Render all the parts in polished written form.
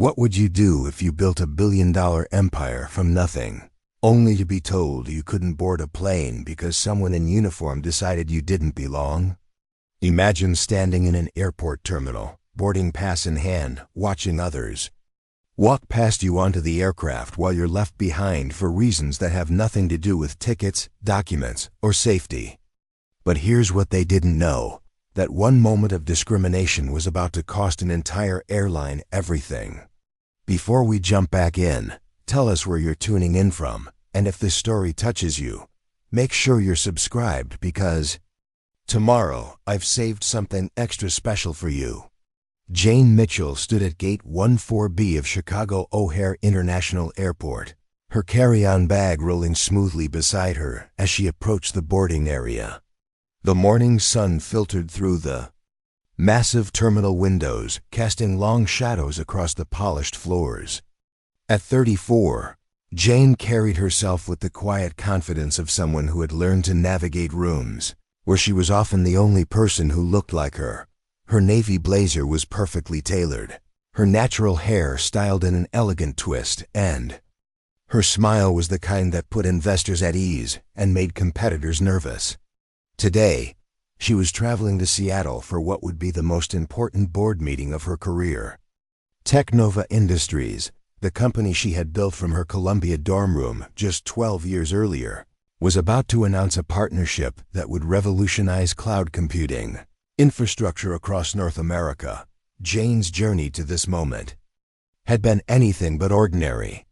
What would you do if you built a billion-dollar empire from nothing, only to be told you couldn't board a plane because someone in uniform decided you didn't belong? Imagine standing in an airport terminal, boarding pass in hand, watching others walk past you onto the aircraft while you're left behind for reasons that have nothing to do with tickets, documents, or safety. But here's what they didn't know: that one moment of discrimination was about to cost an entire airline everything. Before we jump back in, tell us where you're tuning in from, and if this story touches you, make sure you're subscribed because tomorrow I've saved something extra special for you. Jane Mitchell stood at Gate 14B of Chicago O'Hare International Airport, her carry-on bag rolling smoothly beside her as she approached the boarding area. The morning sun filtered through the massive terminal windows, casting long shadows across the polished floors. At 34, Jane carried herself with the quiet confidence of someone who had learned to navigate rooms where she was often the only person who looked like her. Her navy blazer was perfectly tailored, her natural hair styled in an elegant twist, and her smile was the kind that put investors at ease and made competitors nervous. Today, she was traveling to Seattle for what would be the most important board meeting of her career. Technova Industries, the company she had built from her Columbia dorm room just 12 years earlier, was about to announce a partnership that would revolutionize cloud computing infrastructure across North America. Jane's journey to this moment had been anything but ordinary.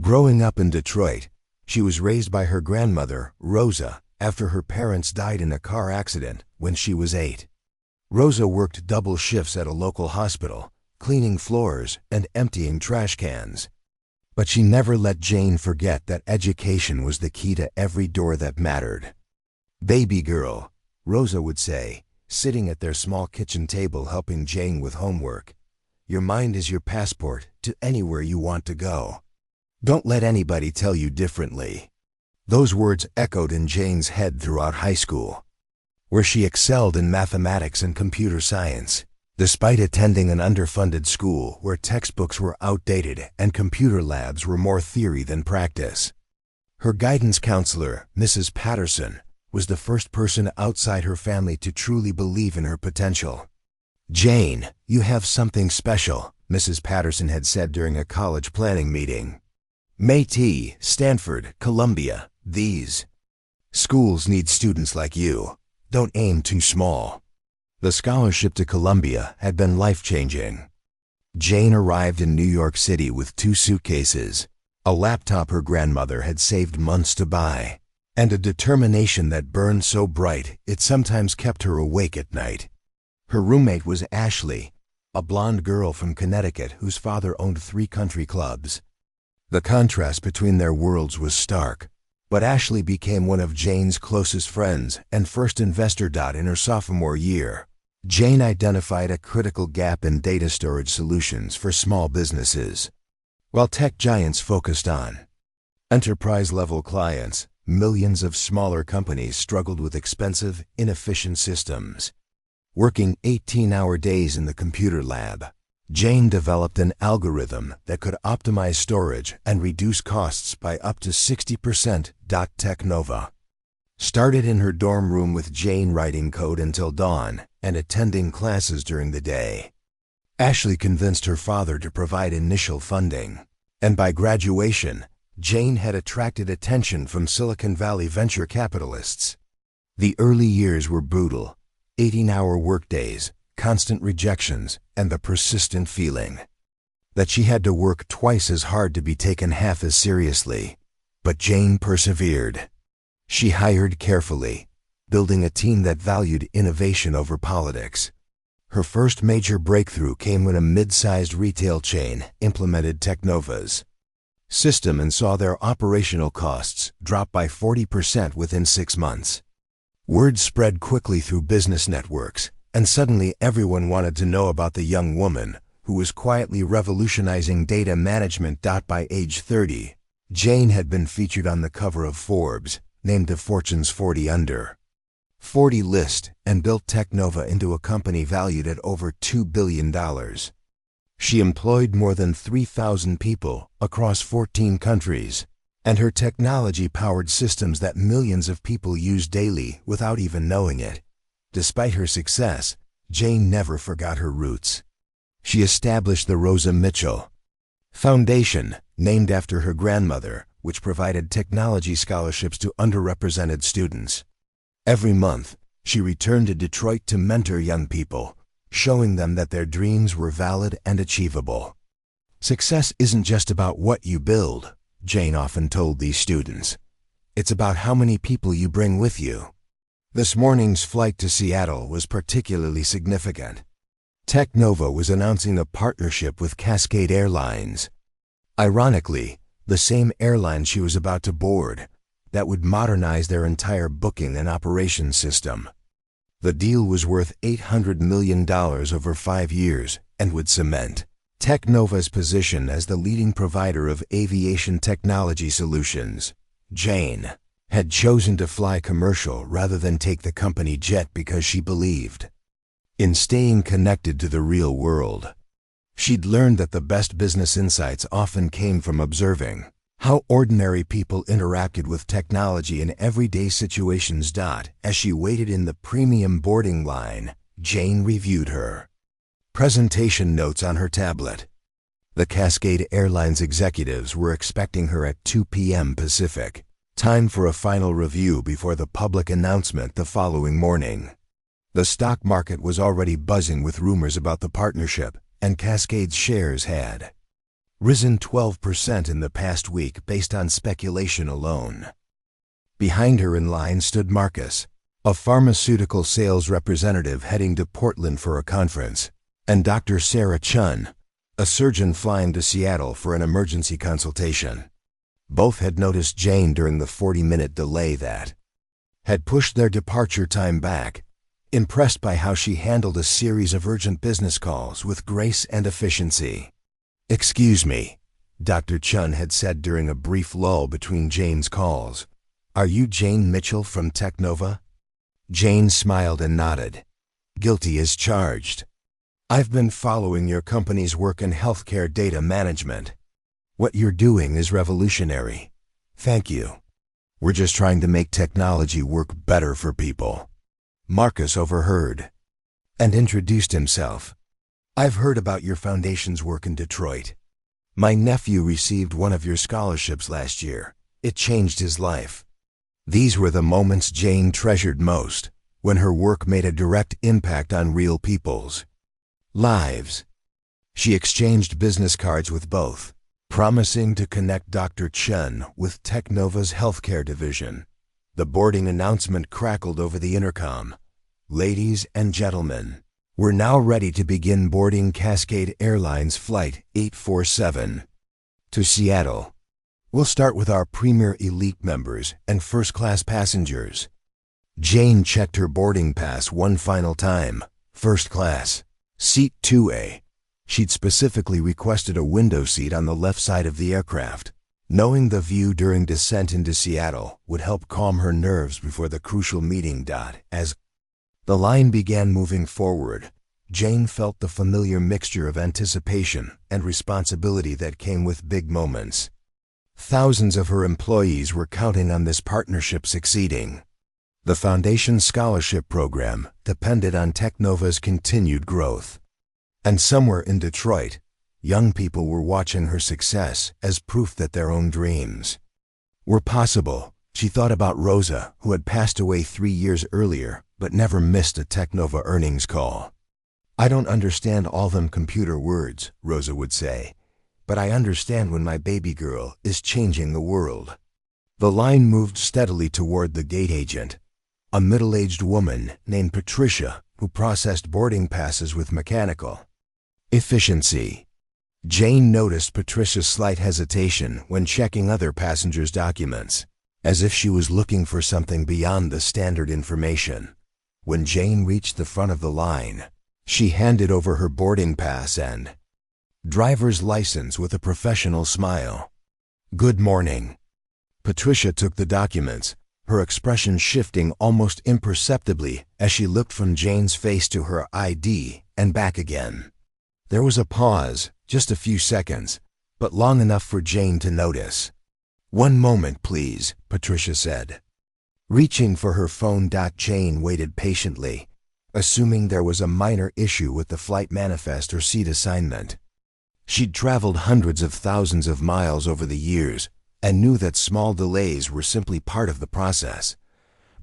Growing up in Detroit, she was raised by her grandmother, Rosa, after her parents died in a car accident when she was 8. Rosa worked double shifts at a local hospital, cleaning floors and emptying trash cans. But she never let Jane forget that education was the key to every door that mattered. "Baby girl," Rosa would say, sitting at their small kitchen table helping Jane with homework, "your mind is your passport to anywhere you want to go. Don't let anybody tell you differently." Those words echoed in Jane's head throughout high school, where she excelled in mathematics and computer science, despite attending an underfunded school where textbooks were outdated and computer labs were more theory than practice. Her guidance counselor, Mrs. Patterson, was the first person outside her family to truly believe in her potential. "Jane, you have something special," Mrs. Patterson had said during a college planning meeting. "MIT, Stanford, Columbia, these schools need students like you. Don't aim too small." The scholarship to Columbia had been life-changing. Jane arrived in New York City with 2 suitcases, a laptop her grandmother had saved months to buy, and a determination that burned so bright it sometimes kept her awake at night. Her roommate was Ashley, a blonde girl from Connecticut whose father owned 3 country clubs. The contrast between their worlds was stark, but Ashley became one of Jane's closest friends and first investor. In her sophomore year, Jane identified a critical gap in data storage solutions for small businesses. While tech giants focused on enterprise-level clients, millions of smaller companies struggled with expensive, inefficient systems. Working 18-hour days in the computer lab, Jane developed an algorithm that could optimize storage and reduce costs by up to 60%. Technova started in her dorm room with Jane writing code until dawn and attending classes during the day. Ashley convinced her father to provide initial funding, and by graduation, Jane had attracted attention from Silicon Valley venture capitalists. The early years were brutal: 18-hour workdays, constant rejections, and the persistent feeling that she had to work twice as hard to be taken half as seriously. But Jane persevered. She hired carefully, building a team that valued innovation over politics. Her first major breakthrough came when a mid-sized retail chain implemented Technova's system and saw their operational costs drop by 40% within 6 months. Word spread quickly through business networks, and suddenly everyone wanted to know about the young woman who was quietly revolutionizing data management. By age 30, Jane had been featured on the cover of Forbes, named to Fortune's 40 Under 40 list, and built Technova into a company valued at over $2 billion. She employed more than 3,000 people across 14 countries, and her technology powered systems that millions of people use daily without even knowing it. Despite her success, Jane never forgot her roots. She established the Rosa Mitchell Foundation, named after her grandmother, which provided technology scholarships to underrepresented students. Every month, she returned to Detroit to mentor young people, showing them that their dreams were valid and achievable. Success isn't just about what you build, Jane often told these students. It's about how many people you bring with you. This morning's flight to Seattle was particularly significant. Technova was announcing a partnership with Cascade Airlines. Ironically, the same airline she was about to board, that would modernize their entire booking and operations system. The deal was worth $800 million over 5 years and would cement Technova's position as the leading provider of aviation technology solutions. Jane had chosen to fly commercial rather than take the company jet because she believed in staying connected to the real world. She'd learned that the best business insights often came from observing how ordinary people interacted with technology in everyday situations. As she waited in the premium boarding line, Jane reviewed her presentation notes on her tablet. The Cascade Airlines executives were expecting her at 2 p.m. Pacific, time for a final review before the public announcement the following morning. The stock market was already buzzing with rumors about the partnership, and Cascade's shares had risen 12% in the past week based on speculation alone. Behind her in line stood Marcus, a pharmaceutical sales representative heading to Portland for a conference, and Dr. Sarah Chun, a surgeon flying to Seattle for an emergency consultation. Both had noticed Jane during the 40-minute delay that had pushed their departure time back, impressed by how she handled a series of urgent business calls with grace and efficiency. "Excuse me," Dr. Chun had said during a brief lull between Jane's calls. "Are you Jane Mitchell from Technova?" Jane smiled and nodded. "Guilty as charged. I've been following your company's work in healthcare data management. What you're doing is revolutionary. Thank you. We're just trying to make technology work better for people." Marcus overheard and introduced himself. "I've heard about your foundation's work in Detroit. My nephew received one of your scholarships last year. It changed his life." These were the moments Jane treasured most, when her work made a direct impact on real people's lives. She exchanged business cards with both, promising to connect Dr. Chun with Technova's healthcare division. The boarding announcement crackled over the intercom. "Ladies and gentlemen, we're now ready to begin boarding Cascade Airlines Flight 847 to Seattle. We'll start with our Premier Elite members and first-class passengers." Jane checked her boarding pass one final time. First class, Seat 2A. She'd specifically requested a window seat on the left side of the aircraft, knowing the view during descent into Seattle would help calm her nerves before the crucial meeting. As the line began moving forward, Jane felt the familiar mixture of anticipation and responsibility that came with big moments. Thousands of her employees were counting on this partnership succeeding. The Foundation's scholarship program depended on Technova's continued growth. And somewhere in Detroit, young people were watching her success as proof that their own dreams were possible. She thought about Rosa, who had passed away 3 years earlier, but never missed a Technova earnings call. "I don't understand all them computer words," Rosa would say, "but I understand when my baby girl is changing the world." The line moved steadily toward the gate agent, a middle-aged woman named Patricia, who processed boarding passes with mechanical efficiency. Jane noticed Patricia's slight hesitation when checking other passengers' documents, as if she was looking for something beyond the standard information. When Jane reached the front of the line, she handed over her boarding pass and driver's license with a professional smile. "Good morning." Patricia took the documents, her expression shifting almost imperceptibly as she looked from Jane's face to her ID and back again. There was a pause, just a few seconds, but long enough for Jane to notice. "One moment, please," Patricia said. Reaching for her phone, Jane waited patiently, assuming there was a minor issue with the flight manifest or seat assignment. She'd traveled hundreds of thousands of miles over the years and knew that small delays were simply part of the process.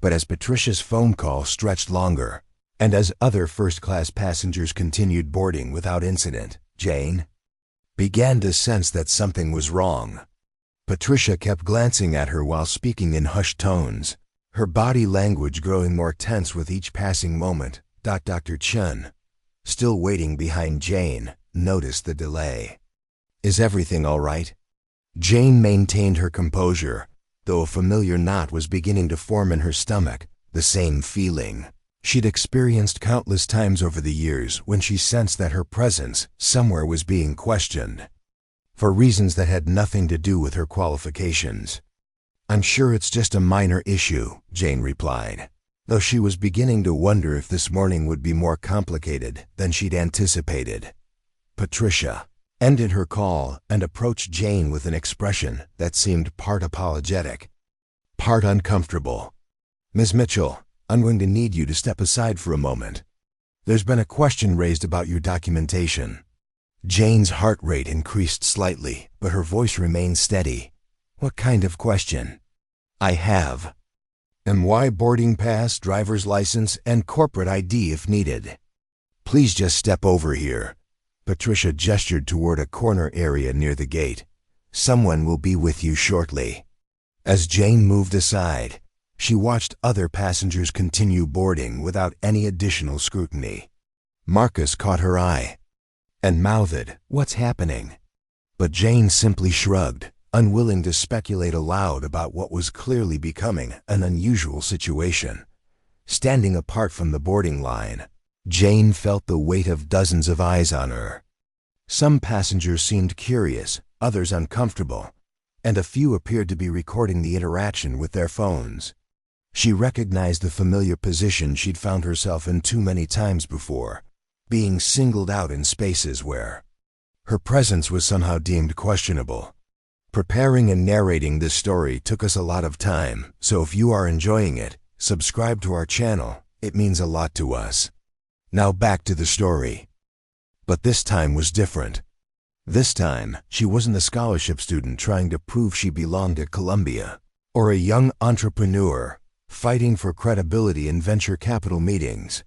But as Patricia's phone call stretched longer, and as other first-class passengers continued boarding without incident, Jane began to sense that something was wrong. Patricia kept glancing at her while speaking in hushed tones, her body language growing more tense with each passing moment. Dr. Chun, still waiting behind Jane, noticed the delay. "Is everything all right?" Jane maintained her composure, though a familiar knot was beginning to form in her stomach, the same feeling she'd experienced countless times over the years when she sensed that her presence somewhere was being questioned, for reasons that had nothing to do with her qualifications. "I'm sure it's just a minor issue," Jane replied, though she was beginning to wonder if this morning would be more complicated than she'd anticipated. Patricia ended her call and approached Jane with an expression that seemed part apologetic, part uncomfortable. "Ms. Mitchell, I'm going to need you to step aside for a moment. There's been a question raised about your documentation." Jane's heart rate increased slightly, but her voice remained steady. "What kind of question?" "I have MY boarding pass, driver's license, and corporate ID if needed. Please just step over here." Patricia gestured toward a corner area near the gate. "Someone will be with you shortly." As Jane moved aside, she watched other passengers continue boarding without any additional scrutiny. Marcus caught her eye and mouthed, "What's happening?" But Jane simply shrugged, unwilling to speculate aloud about what was clearly becoming an unusual situation. Standing apart from the boarding line, Jane felt the weight of dozens of eyes on her. Some passengers seemed curious, others uncomfortable, and a few appeared to be recording the interaction with their phones. She recognized the familiar position she'd found herself in too many times before, being singled out in spaces where her presence was somehow deemed questionable. Preparing and narrating this story took us a lot of time, so if you are enjoying it, subscribe to our channel. It means a lot to us. Now back to the story. But this time was different. This time, she wasn't a scholarship student trying to prove she belonged at Columbia, or a young entrepreneur fighting for credibility in venture capital meetings.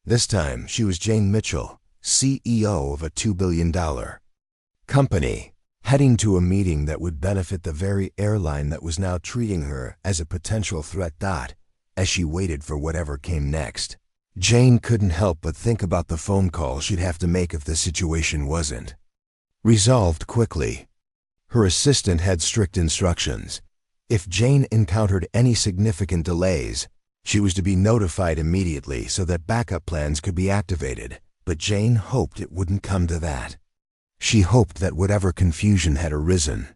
This time, she was Jane Mitchell, CEO of a $2 billion company, heading to a meeting that would benefit the very airline that was now treating her as a potential threat. As she waited for whatever came next, Jane couldn't help but think about the phone call she'd have to make if the situation wasn't resolved quickly. Her assistant had strict instructions. If Jane encountered any significant delays, she was to be notified immediately so that backup plans could be activated, but Jane hoped it wouldn't come to that. She hoped that whatever confusion had arisen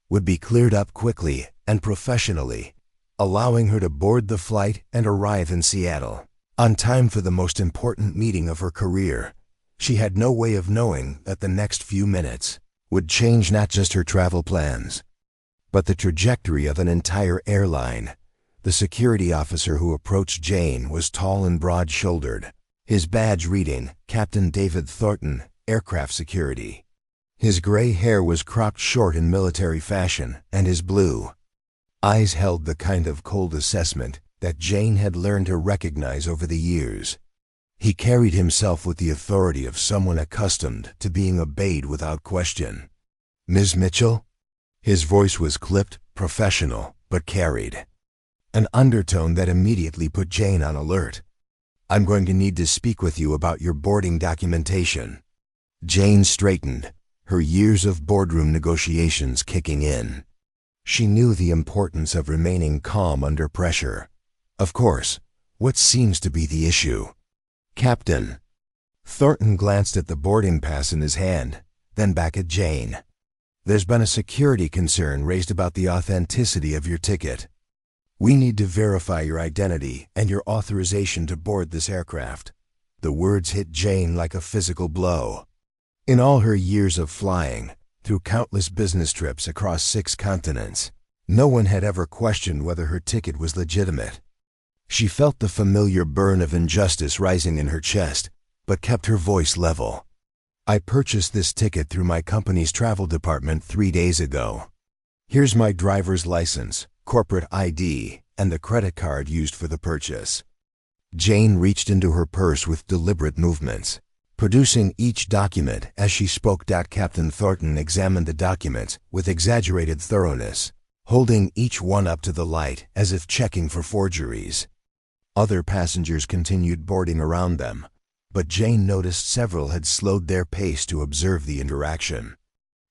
would be cleared up quickly and professionally, allowing her to board the flight and arrive in Seattle on time for the most important meeting of her career. She had no way of knowing that the next few minutes would change not just her travel plans, but the trajectory of an entire airline. The security officer who approached Jane was tall and broad-shouldered, his badge reading Captain David Thornton, Aircraft Security. His gray hair was cropped short in military fashion, and his blue eyes held the kind of cold assessment that Jane had learned to recognize over the years. He carried himself with the authority of someone accustomed to being obeyed without question. "Ms. Mitchell?" His voice was clipped, professional, but carried an undertone that immediately put Jane on alert. "I'm going to need to speak with you about your boarding documentation." Jane straightened, her years of boardroom negotiations kicking in. She knew the importance of remaining calm under pressure. "Of course. What seems to be the issue?" "Captain." Thornton glanced at the boarding pass in his hand, then back at Jane. "There's been a security concern raised about the authenticity of your ticket. We need to verify your identity and your authorization to board this aircraft." The words hit Jane like a physical blow. In all her years of flying, through countless business trips across 6 continents, no one had ever questioned whether her ticket was legitimate. She felt the familiar burn of injustice rising in her chest, but kept her voice level. "I purchased this ticket through my company's travel department 3 days ago. Here's my driver's license, corporate ID, and the credit card used for the purchase." Jane reached into her purse with deliberate movements, producing each document as she spoke. Captain Thornton examined the documents with exaggerated thoroughness, holding each one up to the light as if checking for forgeries. Other passengers continued boarding around them, but Jane noticed several had slowed their pace to observe the interaction.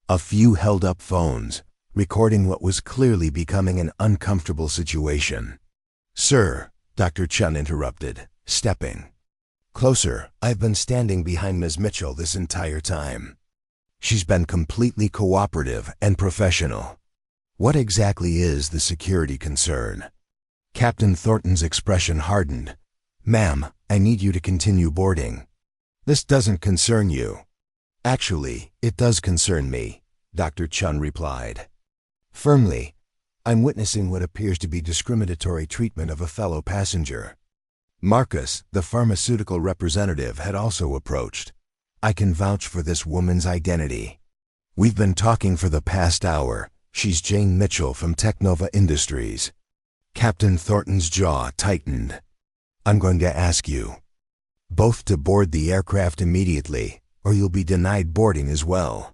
A few held up phones, recording what was clearly becoming an uncomfortable situation. "Sir," Dr. Chun interrupted, stepping closer. "I've been standing behind Ms. Mitchell this entire time. She's been completely cooperative and professional. What exactly is the security concern?" Captain Thornton's expression hardened. "Ma'am, I need you to continue boarding. This doesn't concern you." "Actually, it does concern me," Dr. Chun replied firmly. "I'm witnessing what appears to be discriminatory treatment of a fellow passenger." Marcus, the pharmaceutical representative, had also approached. "I can vouch for this woman's identity. We've been talking for the past hour. She's Jane Mitchell from Technova Industries." Captain Thornton's jaw tightened. "I'm going to ask you both to board the aircraft immediately, or you'll be denied boarding as well."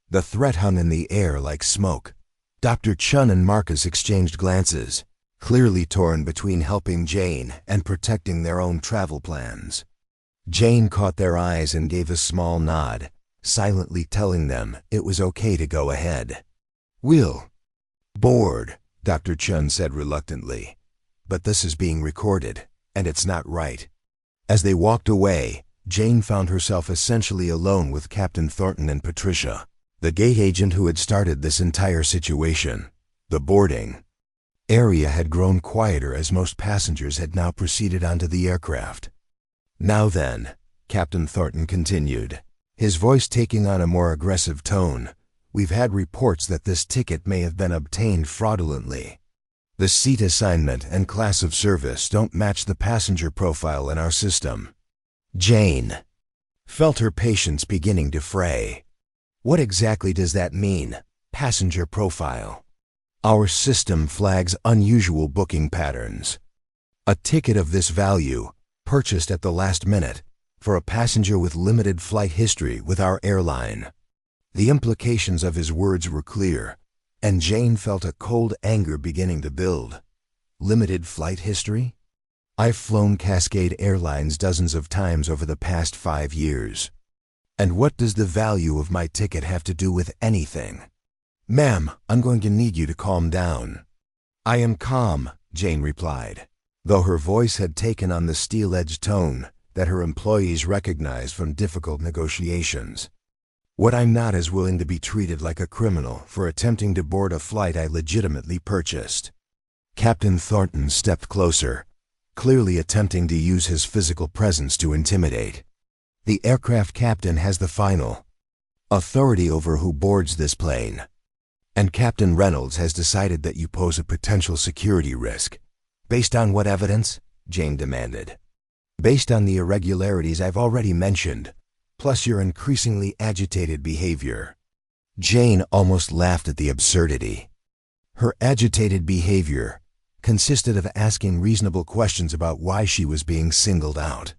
The threat hung in the air like smoke. Dr. Chun and Marcus exchanged glances, clearly torn between helping Jane and protecting their own travel plans. Jane caught their eyes and gave a small nod, silently telling them it was okay to go ahead. "We'll board," Dr. Chun said reluctantly, "but this is being recorded, and it's not right." As they walked away, Jane found herself essentially alone with Captain Thornton and Patricia, the gate agent who had started this entire situation. The boarding area had grown quieter as most passengers had now proceeded onto the aircraft. "Now then," Captain Thornton continued, his voice taking on a more aggressive tone, "we've had reports that this ticket may have been obtained fraudulently. The seat assignment and class of service don't match the passenger profile in our system." Jane felt her patience beginning to fray. "What exactly does that mean, passenger profile?" "Our system flags unusual booking patterns. A ticket of this value, purchased at the last minute, for a passenger with limited flight history with our airline." The implications of his words were clear, and Jane felt a cold anger beginning to build. Limited flight history? "I've flown Cascade Airlines dozens of times over the past 5 years. And what does the value of my ticket have to do with anything?" "Ma'am, I'm going to need you to calm down." "I am calm," Jane replied, though her voice had taken on the steel-edged tone that her employees recognized from difficult negotiations. "What I'm not is willing to be treated like a criminal for attempting to board a flight I legitimately purchased." Captain Thornton stepped closer, clearly attempting to use his physical presence to intimidate. "The aircraft captain has the final authority over who boards this plane. And Captain Reynolds has decided that you pose a potential security risk." "Based on what evidence?" Jane demanded. "Based on the irregularities I've already mentioned, plus your increasingly agitated behavior." Jane almost laughed at the absurdity. Her agitated behavior consisted of asking reasonable questions about why she was being singled out.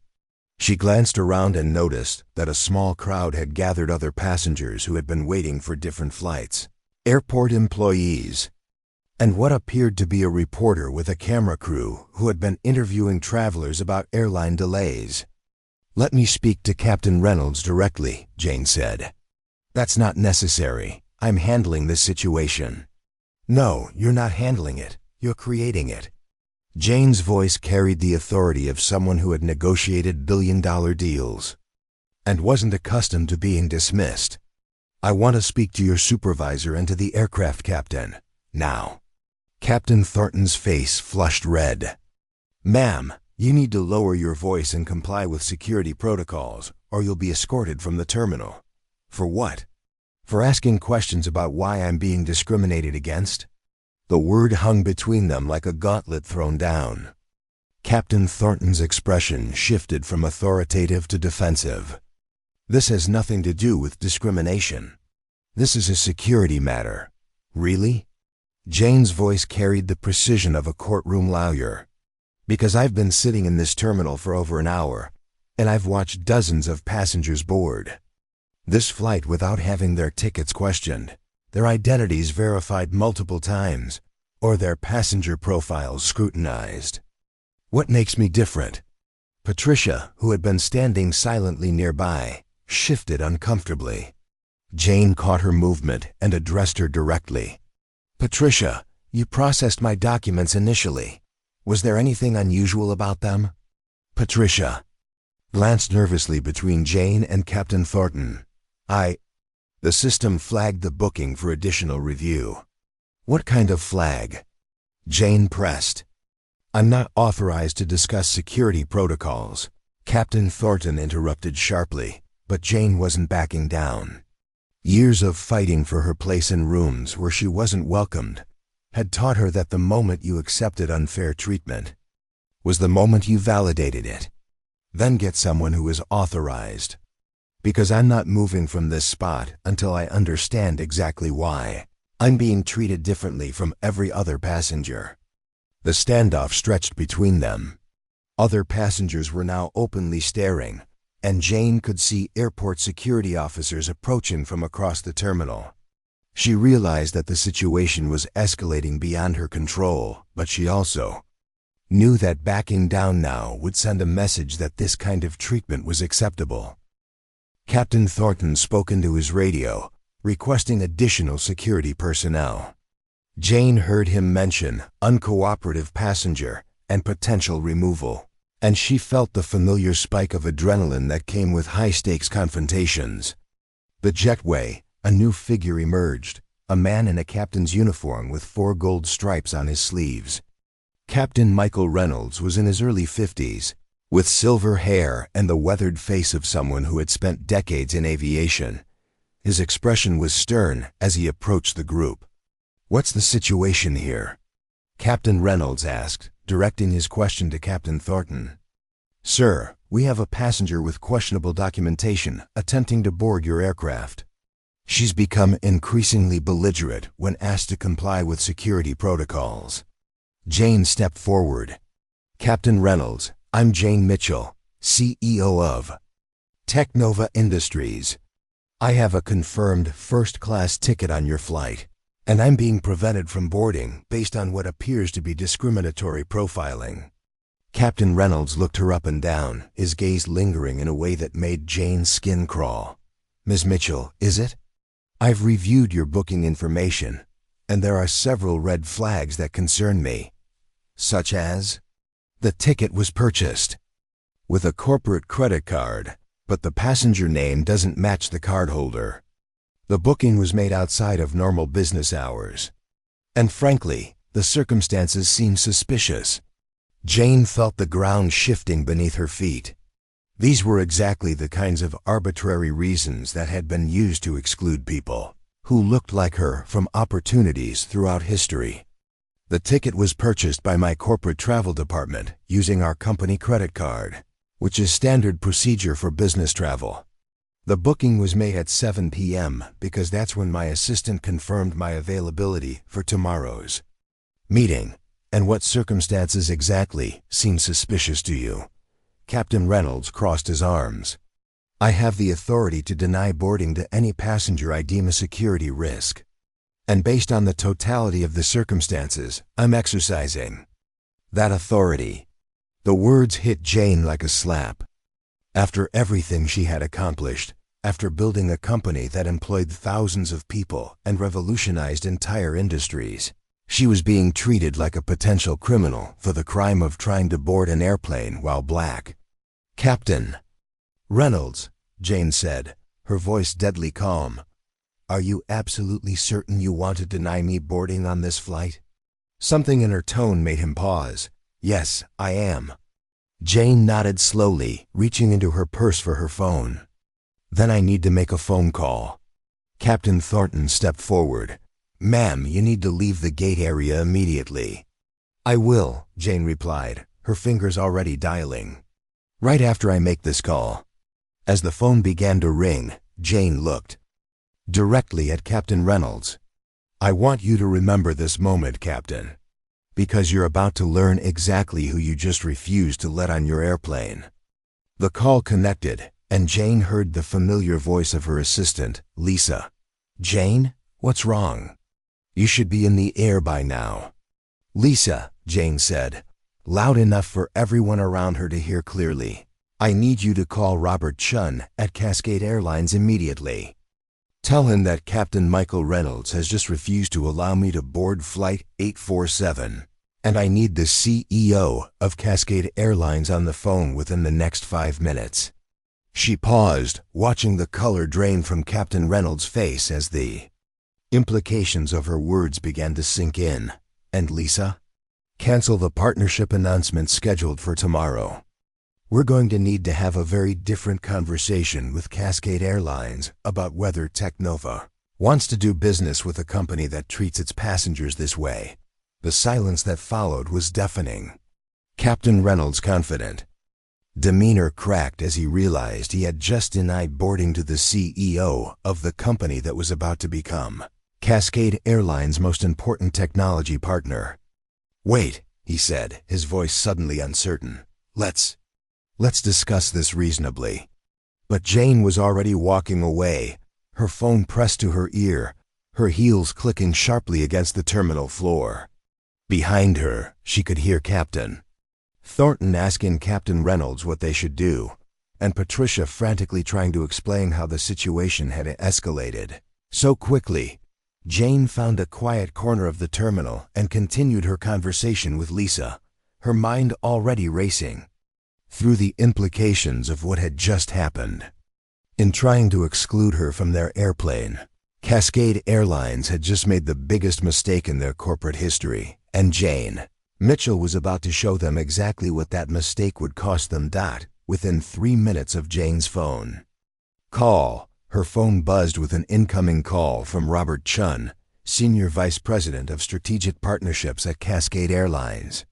She glanced around and noticed that a small crowd had gathered other passengers who had been waiting for different flights, airport employees, and what appeared to be a reporter with a camera crew who had been interviewing travelers about airline delays. "Let me speak to Captain Reynolds directly," Jane said. "That's not necessary. I'm handling this situation." "No, you're not handling it. You're creating it." Jane's voice carried the authority of someone who had negotiated billion-dollar deals and wasn't accustomed to being dismissed. "I want to speak to your supervisor and to the aircraft captain, now." Captain Thornton's face flushed red. "Ma'am, you need to lower your voice and comply with security protocols, or you'll be escorted from the terminal." For what? For asking questions about why I'm being discriminated against? The word hung between them like a gauntlet thrown down. Captain Thornton's expression shifted from authoritative to defensive. This has nothing to do with discrimination. This is a security matter. Really? Jane's voice carried the precision of a courtroom lawyer. Because I've been sitting in this terminal for over an hour, and I've watched dozens of passengers board this flight without having their tickets questioned, their identities verified multiple times, or their passenger profiles scrutinized. What makes me different? Patricia, who had been standing silently nearby, shifted uncomfortably. Jane caught her movement and addressed her directly. Patricia, you processed my documents initially. Was there anything unusual about them? Patricia glanced nervously between Jane and Captain Thornton. The system flagged the booking for additional review. What kind of flag? Jane pressed. I'm not authorized to discuss security protocols. Captain Thornton interrupted sharply, but Jane wasn't backing down. Years of fighting for her place in rooms where she wasn't welcomed had taught her that the moment you accepted unfair treatment was the moment you validated it. Then get someone who is authorized. Because I'm not moving from this spot until I understand exactly why I'm being treated differently from every other passenger. The standoff stretched between them. Other passengers were now openly staring, and Jane could see airport security officers approaching from across the terminal. She realized that the situation was escalating beyond her control, but she also knew that backing down now would send a message that this kind of treatment was acceptable. Captain Thornton spoke into his radio, requesting additional security personnel. Jane heard him mention uncooperative passenger and potential removal, and she felt the familiar spike of adrenaline that came with high-stakes confrontations. The jetway, a new figure emerged, a man in a captain's uniform with 4 gold stripes on his sleeves. Captain Michael Reynolds was in his early 50s, with silver hair and the weathered face of someone who had spent decades in aviation. His expression was stern as he approached the group. What's the situation here? Captain Reynolds asked, directing his question to Captain Thornton. Sir, we have a passenger with questionable documentation attempting to board your aircraft. She's become increasingly belligerent when asked to comply with security protocols. Jane stepped forward. Captain Reynolds, I'm Jane Mitchell, CEO of Technova Industries. I have a confirmed first-class ticket on your flight, and I'm being prevented from boarding based on what appears to be discriminatory profiling. Captain Reynolds looked her up and down, his gaze lingering in a way that made Jane's skin crawl. Ms. Mitchell, is it? I've reviewed your booking information, and there are several red flags that concern me. Such as? The ticket was purchased with a corporate credit card, but the passenger name doesn't match the cardholder. The booking was made outside of normal business hours. And frankly, the circumstances seem suspicious. Jane felt the ground shifting beneath her feet. These were exactly the kinds of arbitrary reasons that had been used to exclude people who looked like her from opportunities throughout history. The ticket was purchased by my corporate travel department using our company credit card, which is standard procedure for business travel. The booking was made at 7 p.m. because that's when my assistant confirmed my availability for tomorrow's meeting. And what circumstances exactly seem suspicious to you? Captain Reynolds crossed his arms. I have the authority to deny boarding to any passenger I deem a security risk. And based on the totality of the circumstances, I'm exercising that authority. The words hit Jane like a slap. After everything she had accomplished, after building a company that employed thousands of people and revolutionized entire industries, she was being treated like a potential criminal for the crime of trying to board an airplane while black. Captain Reynolds, Jane said, her voice deadly calm. Are you absolutely certain you want to deny me boarding on this flight? Something in her tone made him pause. Yes, I am. Jane nodded slowly, reaching into her purse for her phone. Then I need to make a phone call. Captain Thornton stepped forward. Ma'am, you need to leave the gate area immediately. I will, Jane replied, her fingers already dialing. Right after I make this call. As the phone began to ring, Jane looked directly at Captain Reynolds. I want you to remember this moment, Captain, because you're about to learn exactly who you just refused to let on your airplane. The call connected, and Jane heard the familiar voice of her assistant, Lisa. Jane, what's wrong? You should be in the air by now. Lisa, Jane said, loud enough for everyone around her to hear clearly. I need you to call Robert Chun at Cascade Airlines immediately. Tell him that Captain Michael Reynolds has just refused to allow me to board Flight 847, and I need the CEO of Cascade Airlines on the phone within the next 5 minutes. She paused, watching the color drain from Captain Reynolds' face as the implications of her words began to sink in. And Lisa? Cancel the partnership announcement scheduled for tomorrow. We're going to need to have a very different conversation with Cascade Airlines about whether Technova wants to do business with a company that treats its passengers this way. The silence that followed was deafening. Captain Reynolds' confident demeanor cracked as he realized he had just denied boarding to the CEO of the company that was about to become Cascade Airlines' most important technology partner. Wait, he said, his voice suddenly uncertain. Let's discuss this reasonably. But Jane was already walking away, her phone pressed to her ear, her heels clicking sharply against the terminal floor. Behind her, she could hear Captain Thornton asking Captain Reynolds what they should do, and Patricia frantically trying to explain how the situation had escalated so quickly. Jane found a quiet corner of the terminal and continued her conversation with Lisa, her mind already racing through the implications of what had just happened. In trying to exclude her from their airplane, Cascade Airlines had just made the biggest mistake in their corporate history, and Jane Mitchell was about to show them exactly what that mistake would cost them. Within 3 minutes of Jane's phone call, her phone buzzed with an incoming call from Robert Chun, Senior Vice President of Strategic Partnerships at Cascade Airlines.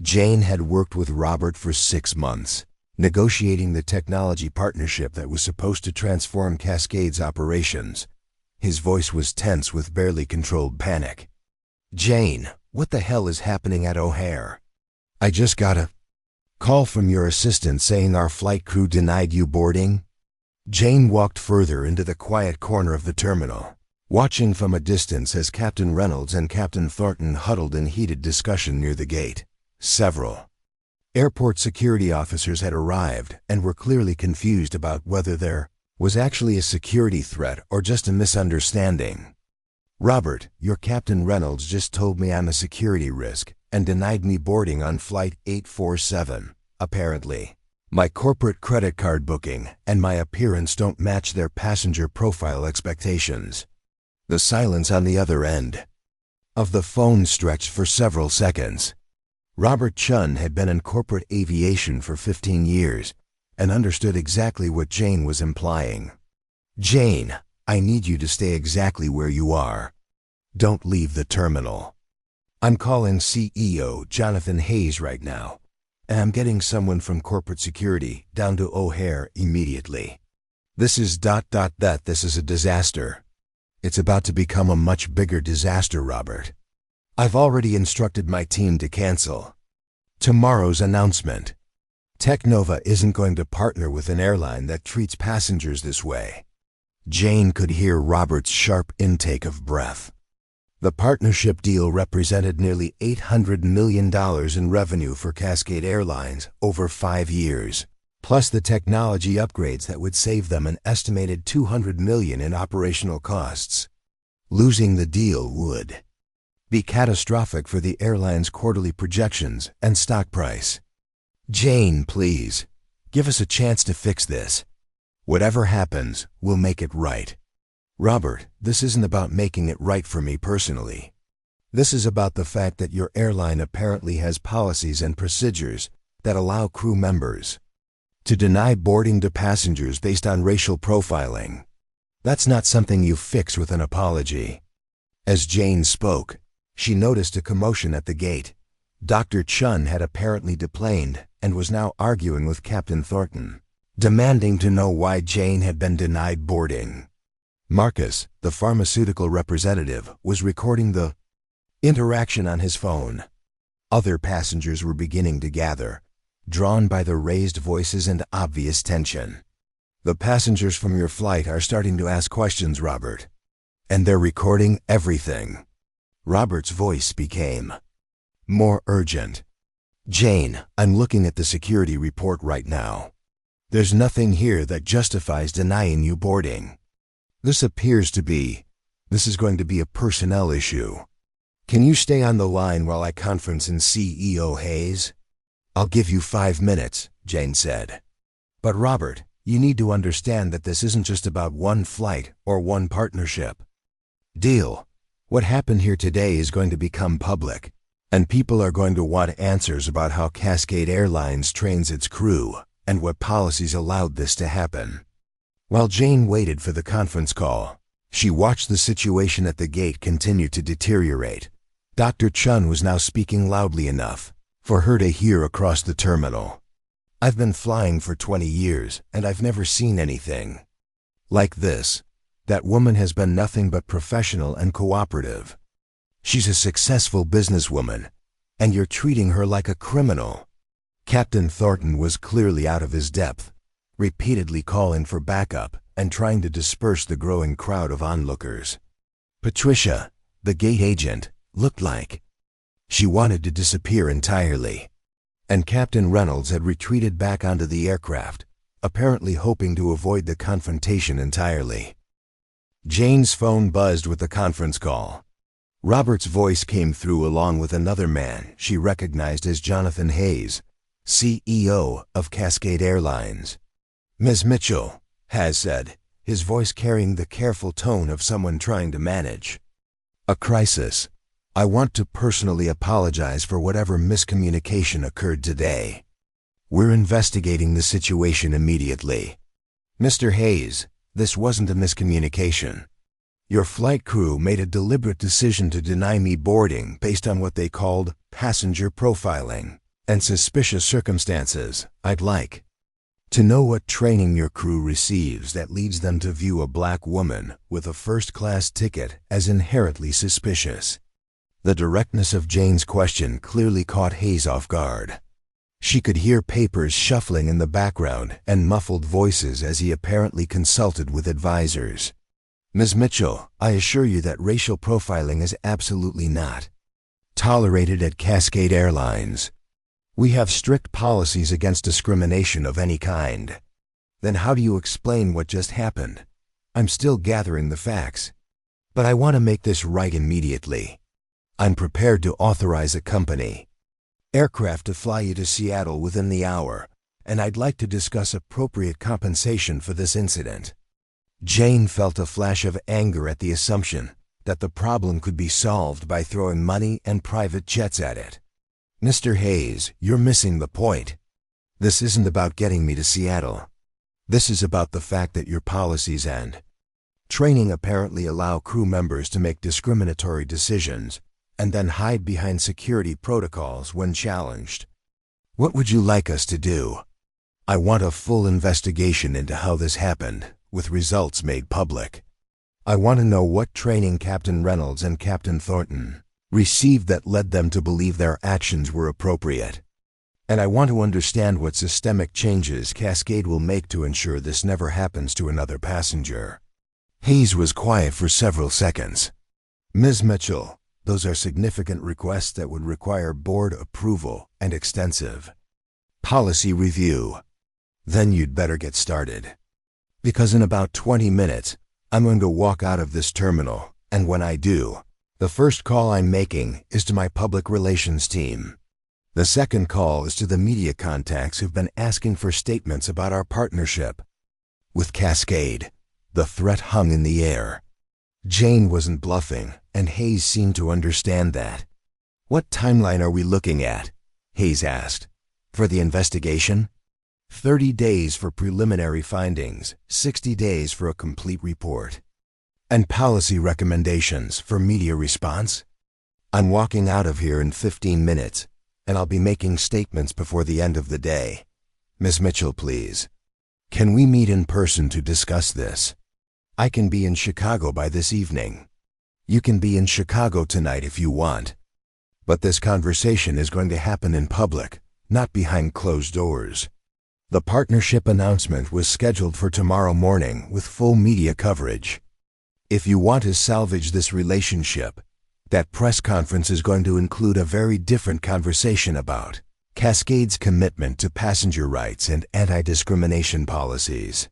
Jane had worked with Robert for 6 months, negotiating the technology partnership that was supposed to transform Cascade's operations. His voice was tense with barely controlled panic. Jane, what the hell is happening at O'Hare? I just got a call from your assistant saying our flight crew denied you boarding. Jane walked further into the quiet corner of the terminal, watching from a distance as Captain Reynolds and Captain Thornton huddled in heated discussion near the gate. Several airport security officers had arrived and were clearly confused about whether there was actually a security threat or just a misunderstanding. Robert, your Captain Reynolds just told me I'm a security risk and denied me boarding on Flight 847, apparently. My corporate credit card booking and my appearance don't match their passenger profile expectations. The silence on the other end of the phone stretched for several seconds. Robert Chun had been in corporate aviation for 15 years and understood exactly what Jane was implying. Jane, I need you to stay exactly where you are. Don't leave the terminal. I'm calling CEO Jonathan Hayes right now, and I'm getting someone from corporate security down to O'Hare immediately. This is ... This is a disaster. It's about to become a much bigger disaster, Robert. I've already instructed my team to cancel tomorrow's announcement. Technova isn't going to partner with an airline that treats passengers this way. Jane could hear Robert's sharp intake of breath. The partnership deal represented nearly $800 million in revenue for Cascade Airlines over 5 years, plus the technology upgrades that would save them an estimated $200 million in operational costs. Losing the deal would be catastrophic for the airline's quarterly projections and stock price. Jane, please, give us a chance to fix this. Whatever happens, we'll make it right. Robert, this isn't about making it right for me personally. This is about the fact that your airline apparently has policies and procedures that allow crew members To deny boarding to passengers based on racial profiling. That's not something you fix with an apology. As Jane spoke, she noticed a commotion at the gate. Dr. Chun had apparently deplaned and was now arguing with Captain Thornton, demanding to know why Jane had been denied boarding. Marcus, the pharmaceutical representative, was recording the interaction on his phone. Other passengers were beginning to gather, drawn by the raised voices and obvious tension. The passengers from your flight are starting to ask questions, Robert. And they're recording everything. Robert's voice became more urgent. Jane, I'm looking at the security report right now. There's nothing here that justifies denying you boarding. This is going to be a personnel issue. Can you stay on the line while I conference in CEO Hayes? I'll give you 5 minutes, Jane said. But Robert, you need to understand that this isn't just about one flight or one partnership. Deal. What happened here today is going to become public, and people are going to want answers about how Cascade Airlines trains its crew and what policies allowed this to happen. While Jane waited for the conference call, she watched the situation at the gate continue to deteriorate. Dr. Chun was now speaking loudly enough for her to hear across the terminal. I've been flying for 20 years, and I've never seen anything like this. That woman has been nothing but professional and cooperative. She's a successful businesswoman, and you're treating her like a criminal. Captain Thornton was clearly out of his depth, repeatedly calling for backup and trying to disperse the growing crowd of onlookers. Patricia, the gate agent, looked like she wanted to disappear entirely, and Captain Reynolds had retreated back onto the aircraft, apparently hoping to avoid the confrontation entirely. Jane's phone buzzed with the conference call. Robert's voice came through along with another man she recognized as Jonathan Hayes, CEO of Cascade Airlines. Ms. Mitchell, Hayes said, his voice carrying the careful tone of someone trying to manage a crisis. I want to personally apologize for whatever miscommunication occurred today. We're investigating the situation immediately. Mr. Hayes, this wasn't a miscommunication. Your flight crew made a deliberate decision to deny me boarding based on what they called passenger profiling and suspicious circumstances. I'd like to know what training your crew receives that leads them to view a black woman with a first-class ticket as inherently suspicious. The directness of Jane's question clearly caught Hayes off guard. She could hear papers shuffling in the background and muffled voices as he apparently consulted with advisors. Ms. Mitchell, I assure you that racial profiling is absolutely not tolerated at Cascade Airlines. We have strict policies against discrimination of any kind. Then how do you explain what just happened? I'm still gathering the facts. But I want to make this right immediately. I'm prepared to authorize a company aircraft to fly you to Seattle within the hour, and I'd like to discuss appropriate compensation for this incident. Jane felt a flash of anger at the assumption that the problem could be solved by throwing money and private jets at it. Mr. Hayes, you're missing the point. This isn't about getting me to Seattle. This is about the fact that your policies and training apparently allow crew members to make discriminatory decisions and then hide behind security protocols when challenged. What would you like us to do? I want a full investigation into how this happened, with results made public. I want to know what training Captain Reynolds and Captain Thornton received that led them to believe their actions were appropriate. And I want to understand what systemic changes Cascade will make to ensure this never happens to another passenger. Hayes was quiet for several seconds. Ms. Mitchell, those are significant requests that would require board approval and extensive policy review. Then you'd better get started. Because in about 20 minutes, I'm going to walk out of this terminal, and when I do, the first call I'm making is to my public relations team. The second call is to the media contacts who've been asking for statements about our partnership with Cascade. The threat hung in the air. Jane wasn't bluffing, and Hayes seemed to understand that. What timeline are we looking at? Hayes asked. For the investigation? 30 days for preliminary findings, 60 days for a complete report. And policy recommendations for media response? I'm walking out of here in 15 minutes, and I'll be making statements before the end of the day. Miss Mitchell, please. Can we meet in person to discuss this? I can be in Chicago by this evening. You can be in Chicago tonight if you want. But this conversation is going to happen in public, not behind closed doors. The partnership announcement was scheduled for tomorrow morning with full media coverage. If you want to salvage this relationship, that press conference is going to include a very different conversation about Cascade's commitment to passenger rights and anti-discrimination policies.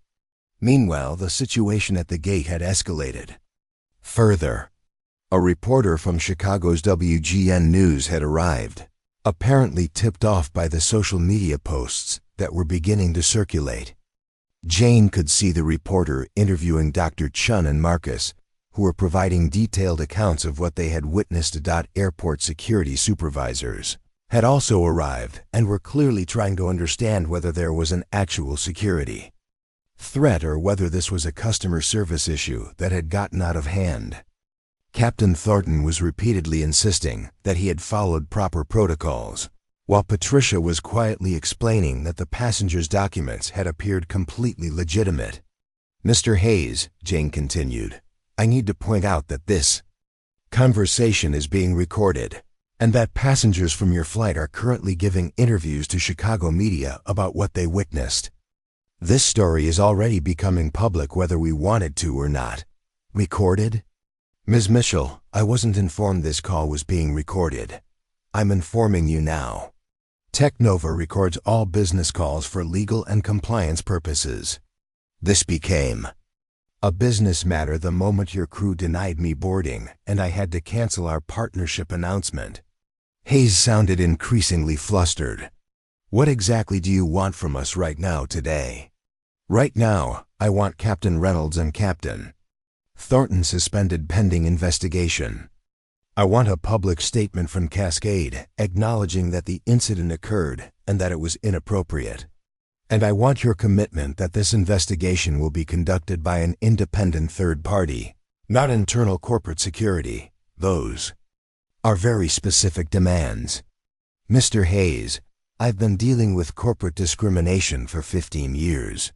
Meanwhile, the situation at the gate had escalated. Further, a reporter from Chicago's WGN News had arrived, apparently tipped off by the social media posts that were beginning to circulate. Jane could see the reporter interviewing Dr. Chun and Marcus, who were providing detailed accounts of what they had witnessed. Airport security supervisors had also arrived and were clearly trying to understand whether there was an actual security threat or whether this was a customer service issue that had gotten out of hand. Captain Thornton was repeatedly insisting that he had followed proper protocols, while Patricia was quietly explaining that the passengers' documents had appeared completely legitimate. Mr. Hayes, Jane continued, I need to point out that this conversation is being recorded, and that passengers from your flight are currently giving interviews to Chicago media about what they witnessed. This story is already becoming public whether we wanted to or not. Recorded? Ms. Mitchell, I wasn't informed this call was being recorded. I'm informing you now. Technova records all business calls for legal and compliance purposes. This became a business matter the moment your crew denied me boarding and I had to cancel our partnership announcement. Hayes sounded increasingly flustered. What exactly do you want from us right now today? Right now, I want Captain Reynolds and Captain Thornton suspended pending investigation. I want a public statement from Cascade acknowledging that the incident occurred and that it was inappropriate. And I want your commitment that this investigation will be conducted by an independent third party, not internal corporate security. Those are very specific demands. Mr. Hayes, I've been dealing with corporate discrimination for 15 years.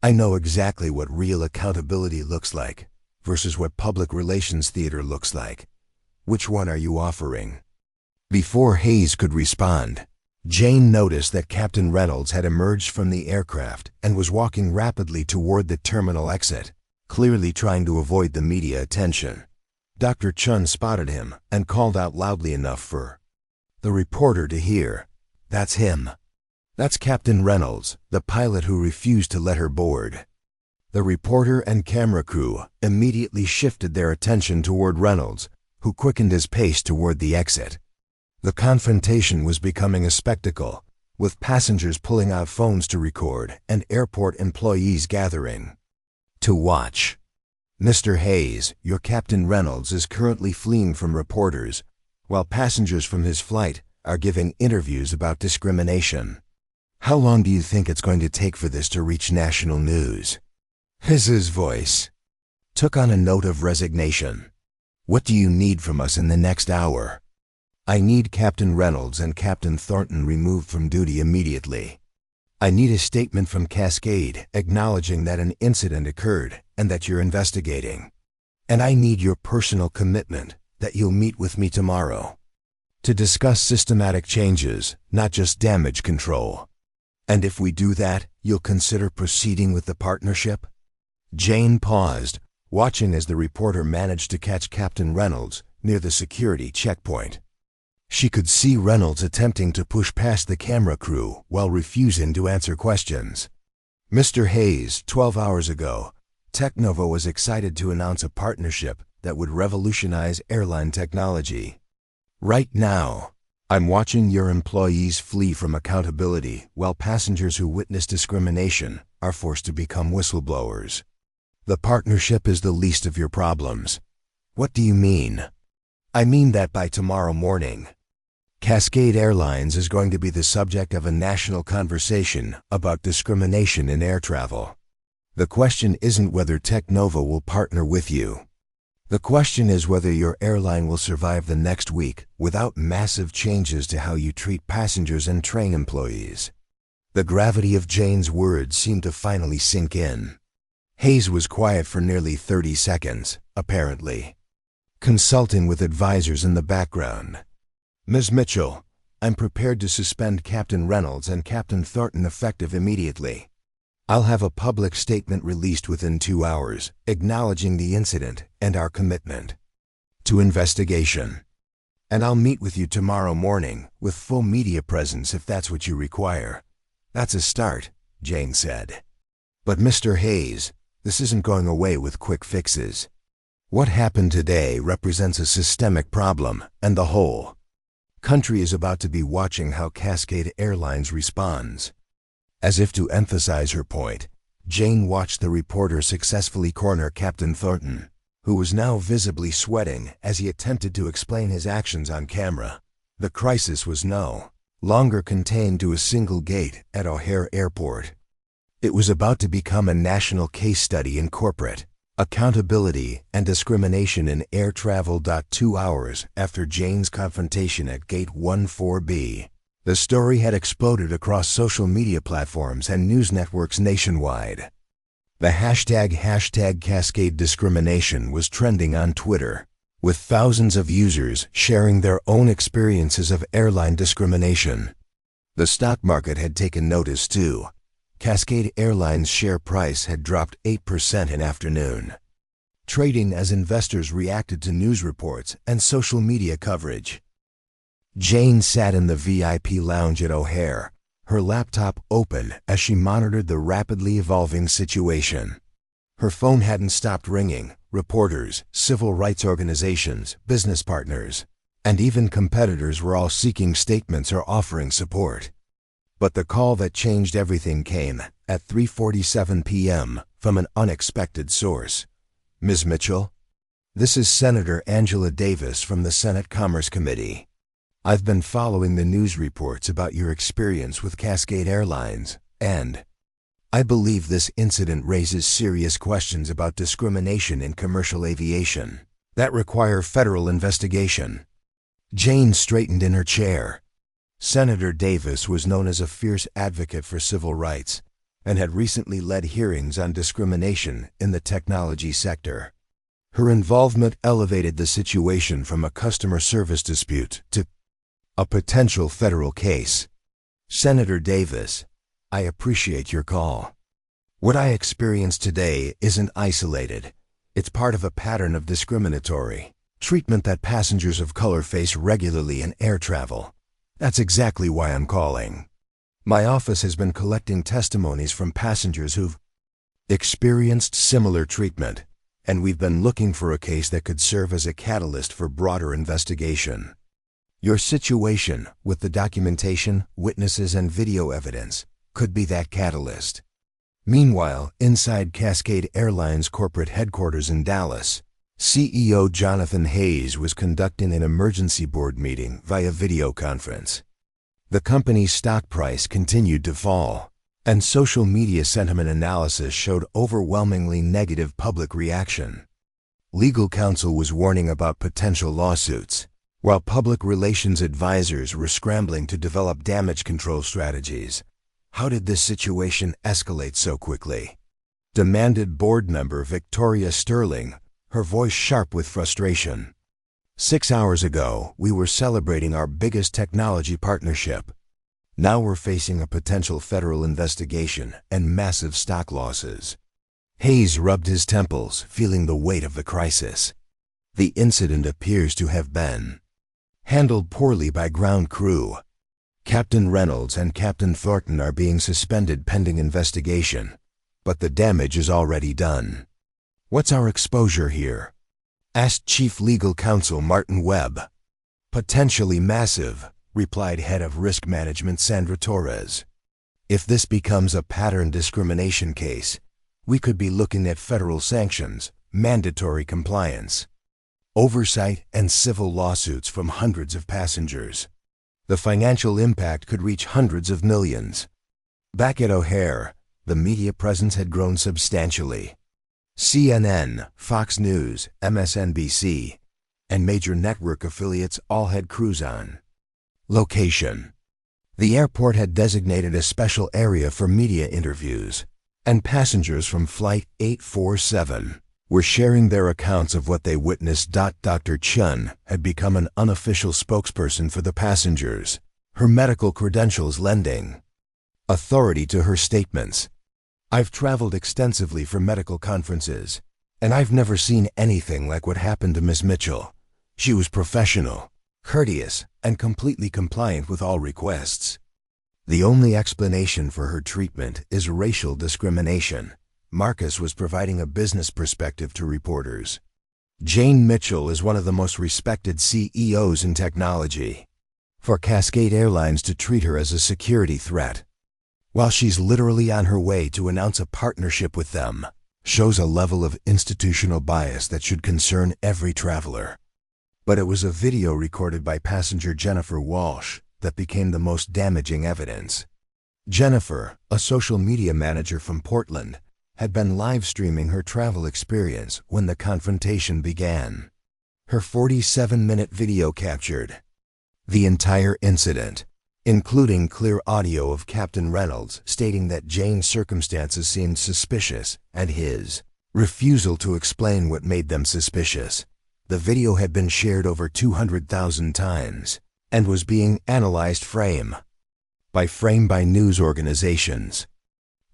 I know exactly what real accountability looks like versus what public relations theater looks like. Which one are you offering? Before Hayes could respond, Jane noticed that Captain Reynolds had emerged from the aircraft and was walking rapidly toward the terminal exit, clearly trying to avoid the media attention. Dr. Chun spotted him and called out loudly enough for the reporter to hear. That's him. That's Captain Reynolds, the pilot who refused to let her board. The reporter and camera crew immediately shifted their attention toward Reynolds, who quickened his pace toward the exit. The confrontation was becoming a spectacle, with passengers pulling out phones to record and airport employees gathering to watch. Mr. Hayes, your Captain Reynolds is currently fleeing from reporters, while passengers from his flight are giving interviews about discrimination. How long do you think it's going to take for this to reach national news? His voice took on a note of resignation. What do you need from us in the next hour? I need Captain Reynolds and Captain Thornton removed from duty immediately. I need a statement from Cascade acknowledging that an incident occurred and that you're investigating. And I need your personal commitment that you'll meet with me tomorrow to discuss systematic changes, not just damage control. And if we do that, you'll consider proceeding with the partnership? Jane paused, watching as the reporter managed to catch Captain Reynolds near the security checkpoint. She could see Reynolds attempting to push past the camera crew while refusing to answer questions. Mr. Hayes, 12 hours ago, Technova was excited to announce a partnership that would revolutionize airline technology. Right now, I'm watching your employees flee from accountability while passengers who witness discrimination are forced to become whistleblowers. The partnership is the least of your problems. What do you mean? I mean that by tomorrow morning, Cascade Airlines is going to be the subject of a national conversation about discrimination in air travel. The question isn't whether Technova will partner with you. The question is whether your airline will survive the next week without massive changes to how you treat passengers and train employees. The gravity of Jane's words seemed to finally sink in. Hayes was quiet for nearly 30 seconds, apparently, consulting with advisors in the background. Ms. Mitchell, I'm prepared to suspend Captain Reynolds and Captain Thornton effective immediately. I'll have a public statement released within 2 hours, acknowledging the incident and our commitment to investigation. And I'll meet with you tomorrow morning with full media presence if that's what you require. That's a start, Jane said. But Mr. Hayes, this isn't going away with quick fixes. What happened today represents a systemic problem, and the whole country is about to be watching how Cascade Airlines responds. As if to emphasize her point, Jane watched the reporter successfully corner Captain Thornton, who was now visibly sweating as he attempted to explain his actions on camera. The crisis was no longer contained to a single gate at O'Hare Airport. It was about to become a national case study in corporate accountability and discrimination in air travel. 2 hours after Jane's confrontation at Gate 14B, the story had exploded across social media platforms and news networks nationwide. The hashtag Cascade Discrimination was trending on Twitter, with thousands of users sharing their own experiences of airline discrimination. The stock market had taken notice too. Cascade Airlines' share price had dropped 8% in afternoon, trading as investors reacted to news reports and social media coverage. Jane sat in the VIP lounge at O'Hare, her laptop open as she monitored the rapidly evolving situation. Her phone hadn't stopped ringing. Reporters, civil rights organizations, business partners, and even competitors were all seeking statements or offering support. But the call that changed everything came at 3:47 p.m. from an unexpected source. Ms. Mitchell, this is Senator Angela Davis from the Senate Commerce Committee. I've been following the news reports about your experience with Cascade Airlines, and I believe this incident raises serious questions about discrimination in commercial aviation that require federal investigation. Jane straightened in her chair. Senator Davis was known as a fierce advocate for civil rights and had recently led hearings on discrimination in the technology sector. Her involvement elevated the situation from a customer service dispute to a potential federal case. Senator Davis, I appreciate your call. What I experienced today isn't isolated. It's part of a pattern of discriminatory treatment that passengers of color face regularly in air travel. That's exactly why I'm calling. My office has been collecting testimonies from passengers who've experienced similar treatment, and we've been looking for a case that could serve as a catalyst for broader investigation. Your situation, with the documentation, witnesses, and video evidence, could be that catalyst. Meanwhile, inside Cascade Airlines corporate headquarters in Dallas, CEO Jonathan Hayes was conducting an emergency board meeting via video conference. The company's stock price continued to fall, and social media sentiment analysis showed overwhelmingly negative public reaction. Legal counsel was warning about potential lawsuits, while public relations advisors were scrambling to develop damage control strategies. How did this situation escalate so quickly? Demanded board member Victoria Sterling, her voice sharp with frustration. 6 hours ago, we were celebrating our biggest technology partnership. Now we're facing a potential federal investigation and massive stock losses. Hayes rubbed his temples, feeling the weight of the crisis. The incident appears to have been handled poorly by ground crew. Captain Reynolds and Captain Thornton are being suspended pending investigation, but the damage is already done. What's our exposure here? Asked Chief Legal Counsel Martin Webb. Potentially massive, replied Head of Risk Management Sandra Torres. If this becomes a pattern discrimination case, we could be looking at federal sanctions, mandatory compliance, oversight, and civil lawsuits from hundreds of passengers. The financial impact could reach hundreds of millions. Back at O'Hare, the media presence had grown substantially. CNN, Fox News, MSNBC, and major network affiliates all had crews on. Location: the airport had designated a special area for media interviews, and passengers from Flight 847 were sharing their accounts of what they witnessed. Dr. Chun had become an unofficial spokesperson for the passengers, her medical credentials lending authority to her statements. "I've traveled extensively for medical conferences, and I've never seen anything like what happened to Miss Mitchell. She was professional, courteous, and completely compliant with all requests. The only explanation for her treatment is racial discrimination." Marcus was providing a business perspective to reporters. Jane Mitchell is one of the most respected CEOs in technology. For Cascade Airlines to treat her as a security threat, while she's literally on her way to announce a partnership with them, shows a level of institutional bias that should concern every traveler. But it was a video recorded by passenger Jennifer Walsh that became the most damaging evidence. Jennifer, a social media manager from Portland, had been live streaming her travel experience when the confrontation began. Her 47-minute video captured the entire incident, including clear audio of Captain Reynolds stating that Jane's circumstances seemed suspicious and his refusal to explain what made them suspicious. The video had been shared over 200,000 times and was being analyzed frame by news organizations.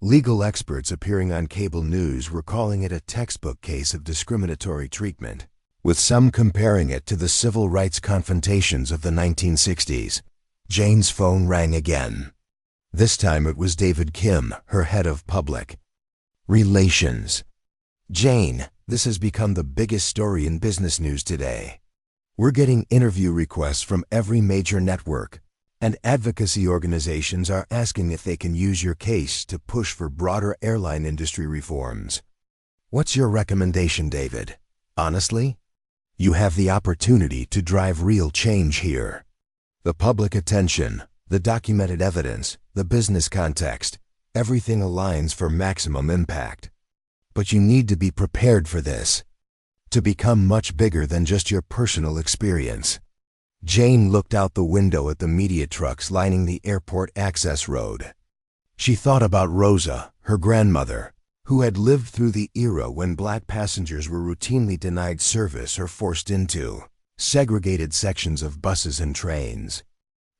Legal experts appearing on cable news were calling it a textbook case of discriminatory treatment, with some comparing it to the civil rights confrontations of the 1960s. Jane's phone rang again. This time it was David Kim, her head of public relations. "Jane, this has become the biggest story in business news today. We're getting interview requests from every major network, and advocacy organizations are asking if they can use your case to push for broader airline industry reforms. What's your recommendation, David? Honestly, you have the opportunity to drive real change here. The public attention, the documented evidence, the business context, everything aligns for maximum impact. But you need to be prepared for this, to become much bigger than just your personal experience." Jane looked out the window at the media trucks lining the airport access road. She thought about Rosa, her grandmother, who had lived through the era when black passengers were routinely denied service or forced into segregated sections of buses and trains.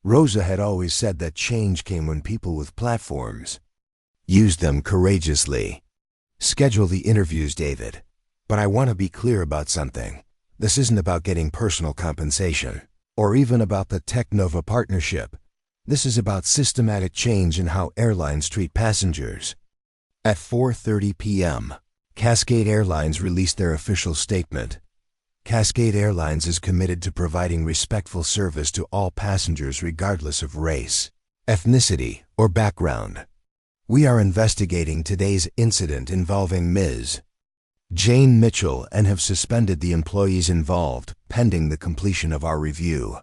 Rosa had always said that change came when people with platforms used them courageously. "Schedule the interviews, David. But I want to be clear about something. This isn't about getting personal compensation, or even about the Technova partnership. This is about systematic change in how airlines treat passengers." At 4:30 p.m., Cascade Airlines released their official statement. Cascade Airlines is committed to providing respectful service to all passengers regardless of race, ethnicity, or background. "We are investigating today's incident involving Ms. Jane Mitchell and have suspended the employees involved pending the completion of our review.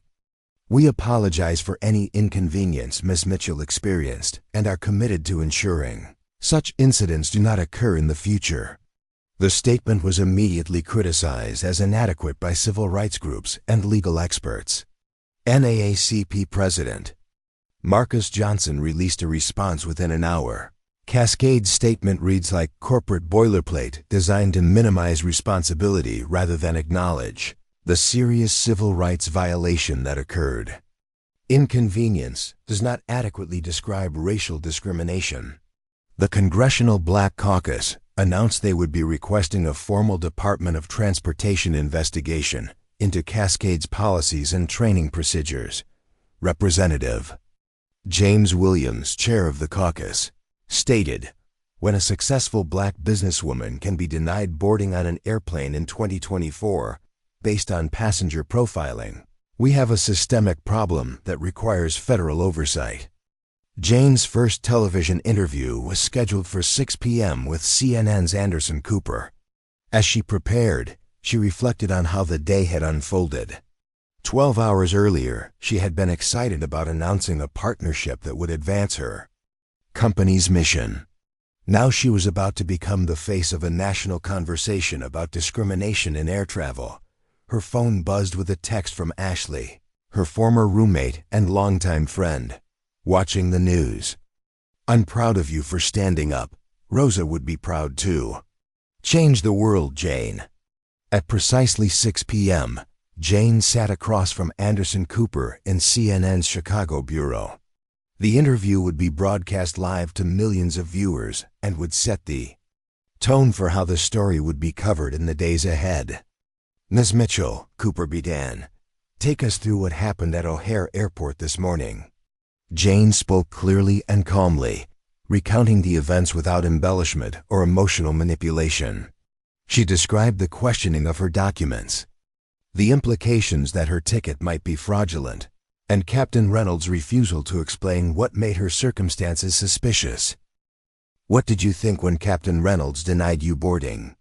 We apologize for any inconvenience Ms. Mitchell experienced and are committed to ensuring such incidents do not occur in the future." The statement was immediately criticized as inadequate by civil rights groups and legal experts. NAACP President Marcus Johnson released a response within an hour. Cascade's statement reads like corporate boilerplate designed to minimize responsibility rather than acknowledge the serious civil rights violation that occurred. Inconvenience does not adequately describe racial discrimination. The Congressional Black Caucus announced they would be requesting a formal Department of Transportation investigation into Cascade's policies and training procedures. Representative James Williams, chair of the caucus, stated, "When a successful black businesswoman can be denied boarding on an airplane in 2024 based on passenger profiling, we have a systemic problem that requires federal oversight." Jane's first television interview was scheduled for 6 p.m. with CNN's Anderson Cooper. As she prepared, she reflected on how the day had unfolded. 12 hours earlier, she had been excited about announcing a partnership that would advance her company's mission. Now she was about to become the face of a national conversation about discrimination in air travel. Her phone buzzed with a text from Ashley, her former roommate and longtime friend, watching the news. "I'm proud of you for standing up. Rosa would be proud too. Change the world, Jane." At precisely 6 p.m., Jane sat across from Anderson Cooper in CNN's Chicago bureau. The interview would be broadcast live to millions of viewers and would set the tone for how the story would be covered in the days ahead. "Ms. Mitchell," Cooper began, "take us through what happened at O'Hare Airport this morning." Jane spoke clearly and calmly, recounting the events without embellishment or emotional manipulation. She described the questioning of her documents, the implications that her ticket might be fraudulent, and Captain Reynolds' refusal to explain what made her circumstances suspicious. "What did you think when Captain Reynolds denied you boarding?"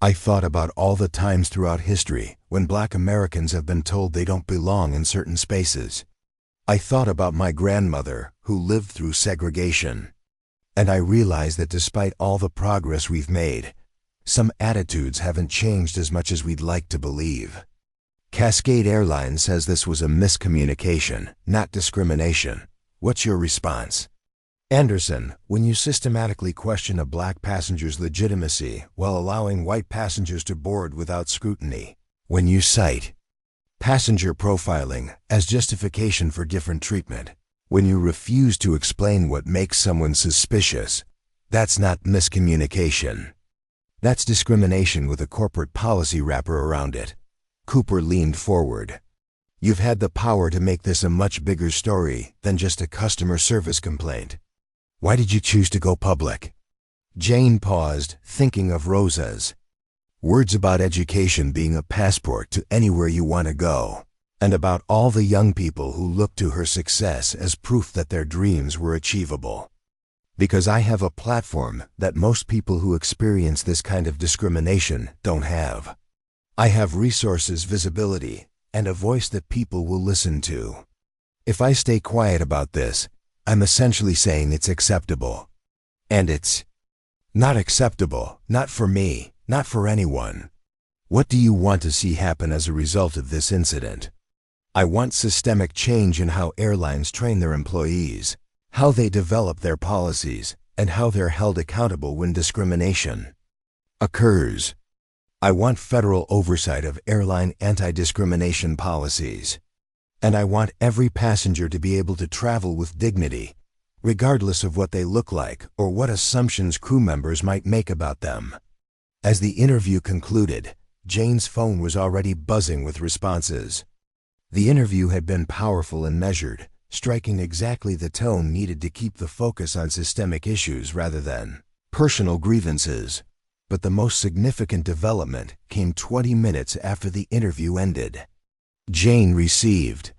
"I thought about all the times throughout history when Black Americans have been told they don't belong in certain spaces. I thought about my grandmother, who lived through segregation. And I realized that despite all the progress we've made, some attitudes haven't changed as much as we'd like to believe." Cascade Airlines says this was a miscommunication, not discrimination. What's your response? Anderson, when you systematically question a black passenger's legitimacy while allowing white passengers to board without scrutiny, when you cite passenger profiling as justification for different treatment, when you refuse to explain what makes someone suspicious, that's not miscommunication. That's discrimination with a corporate policy wrapper around it. Cooper leaned forward. "You've had the power to make this a much bigger story than just a customer service complaint. Why did you choose to go public?" Jane paused, thinking of Rosa's words about education being a passport to anywhere you want to go, and about all the young people who looked to her success as proof that their dreams were achievable. "Because I have a platform that most people who experience this kind of discrimination don't have. I have resources, visibility, and a voice that people will listen to. If I stay quiet about this, I'm essentially saying it's acceptable. And it's not acceptable, not for me, not for anyone. What do you want to see happen as a result of this incident? I want systemic change in how airlines train their employees, how they develop their policies, and how they're held accountable when discrimination occurs. I want federal oversight of airline anti-discrimination policies. And I want every passenger to be able to travel with dignity, regardless of what they look like or what assumptions crew members might make about them." As the interview concluded, Jane's phone was already buzzing with responses. The interview had been powerful and measured, striking exactly the tone needed to keep the focus on systemic issues rather than personal grievances. But the most significant development came 20 minutes after the interview ended. Jane received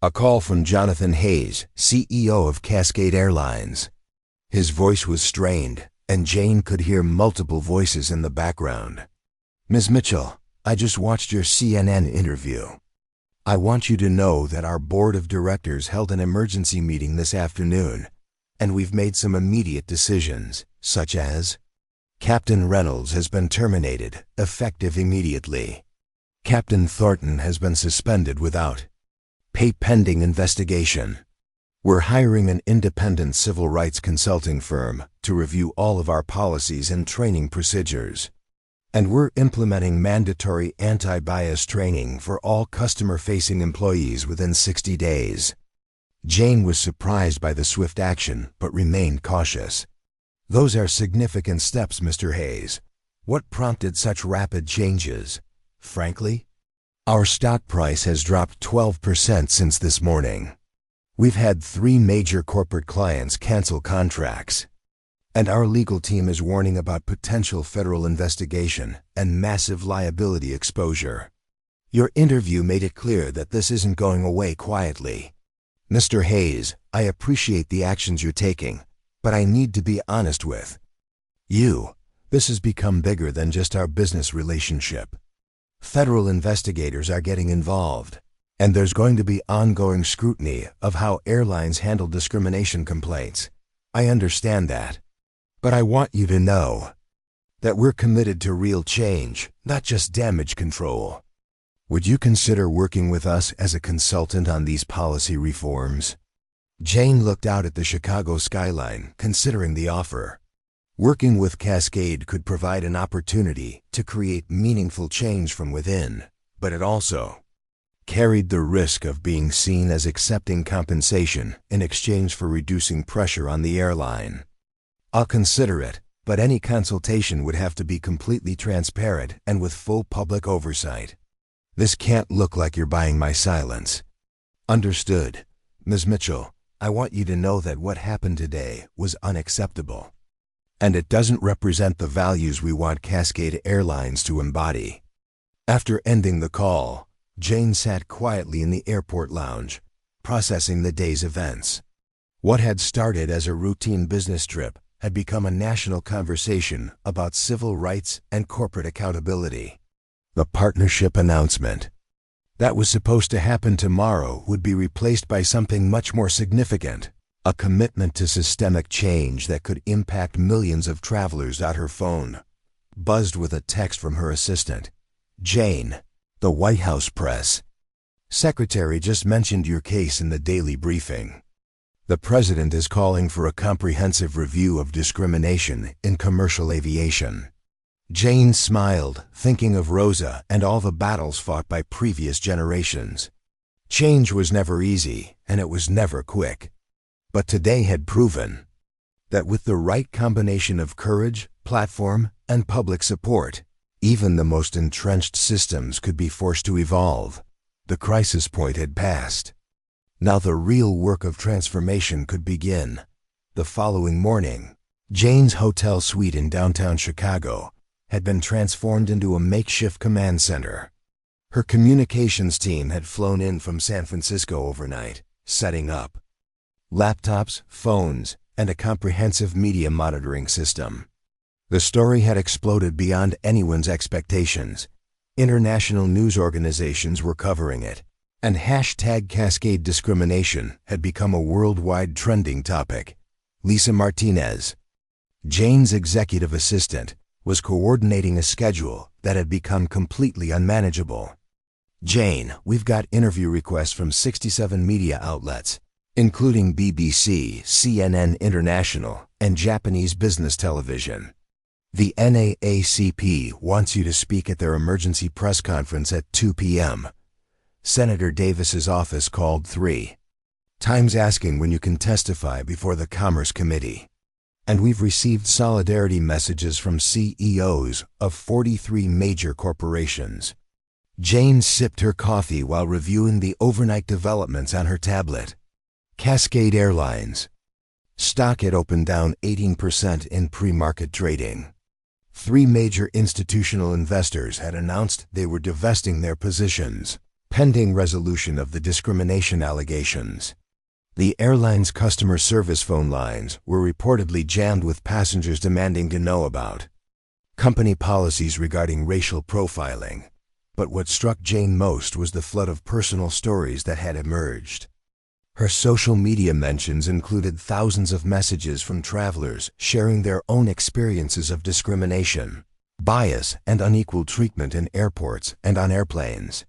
a call from Jonathan Hayes, CEO of Cascade Airlines. His voice was strained, and Jane could hear multiple voices in the background. "Ms. Mitchell, I just watched your CNN interview. I want you to know that our board of directors held an emergency meeting this afternoon, and we've made some immediate decisions, such as Captain Reynolds has been terminated, effective immediately. Captain Thornton has been suspended without pay pending investigation. We're hiring an independent civil rights consulting firm to review all of our policies and training procedures. And we're implementing mandatory anti-bias training for all customer-facing employees within 60 days. Jane was surprised by the swift action, but remained cautious. "Those are significant steps, Mr. Hayes. What prompted such rapid changes? Frankly, our stock price has dropped 12% since this morning. We've had 3 major corporate clients cancel contracts. And our legal team is warning about potential federal investigation and massive liability exposure. Your interview made it clear that this isn't going away quietly. Mr. Hayes, I appreciate the actions you're taking, but I need to be honest with you. This has become bigger than just our business relationship. Federal investigators are getting involved. And there's going to be ongoing scrutiny of how airlines handle discrimination complaints. I understand that. But I want you to know that we're committed to real change, not just damage control. Would you consider working with us as a consultant on these policy reforms? Jane looked out at the Chicago skyline, considering the offer. Working with Cascade could provide an opportunity to create meaningful change from within, but it also carried the risk of being seen as accepting compensation in exchange for reducing pressure on the airline. I'll consider it, but any consultation would have to be completely transparent and with full public oversight. This can't look like you're buying my silence. Understood. Ms. Mitchell, I want you to know that what happened today was unacceptable. And it doesn't represent the values we want Cascade Airlines to embody. After ending the call, Jane sat quietly in the airport lounge, processing the day's events. What had started as a routine business trip had become a national conversation about civil rights and corporate accountability. The partnership announcement that was supposed to happen tomorrow would be replaced by something much more significant, a commitment to systemic change that could impact millions of travelers. Her phone buzzed with a text from her assistant. Jane, the White House press secretary just mentioned your case in the daily briefing. The president is calling for a comprehensive review of discrimination in commercial aviation. Jane smiled, thinking of Rosa and all the battles fought by previous generations. Change was never easy, and it was never quick. But today had proven that with the right combination of courage, platform, and public support, even the most entrenched systems could be forced to evolve. The crisis point had passed. Now the real work of transformation could begin. The following morning, Jane's hotel suite in downtown Chicago had been transformed into a makeshift command center. Her communications team had flown in from San Francisco overnight, setting up laptops, phones, and a comprehensive media monitoring system. The story had exploded beyond anyone's expectations. International news organizations were covering it, and hashtag Cascade discrimination had become a worldwide trending topic. Lisa Martinez, Jane's executive assistant, was coordinating a schedule that had become completely unmanageable. Jane, we've got interview requests from 67 media outlets, including BBC, CNN International, and Japanese business television. The NAACP wants you to speak at their emergency press conference at 2 p.m. Senator Davis's office called 3 times asking when you can testify before the Commerce Committee. And we've received solidarity messages from CEOs of 43 major corporations. Jane sipped her coffee while reviewing the overnight developments on her tablet. Cascade Airlines stock had opened down 18% in pre-market trading. 3 major institutional investors had announced they were divesting their positions, pending resolution of the discrimination allegations. The airline's customer service phone lines were reportedly jammed with passengers demanding to know about company policies regarding racial profiling. But what struck Jane most was the flood of personal stories that had emerged. Her social media mentions included thousands of messages from travelers sharing their own experiences of discrimination, bias, and unequal treatment in airports and on airplanes.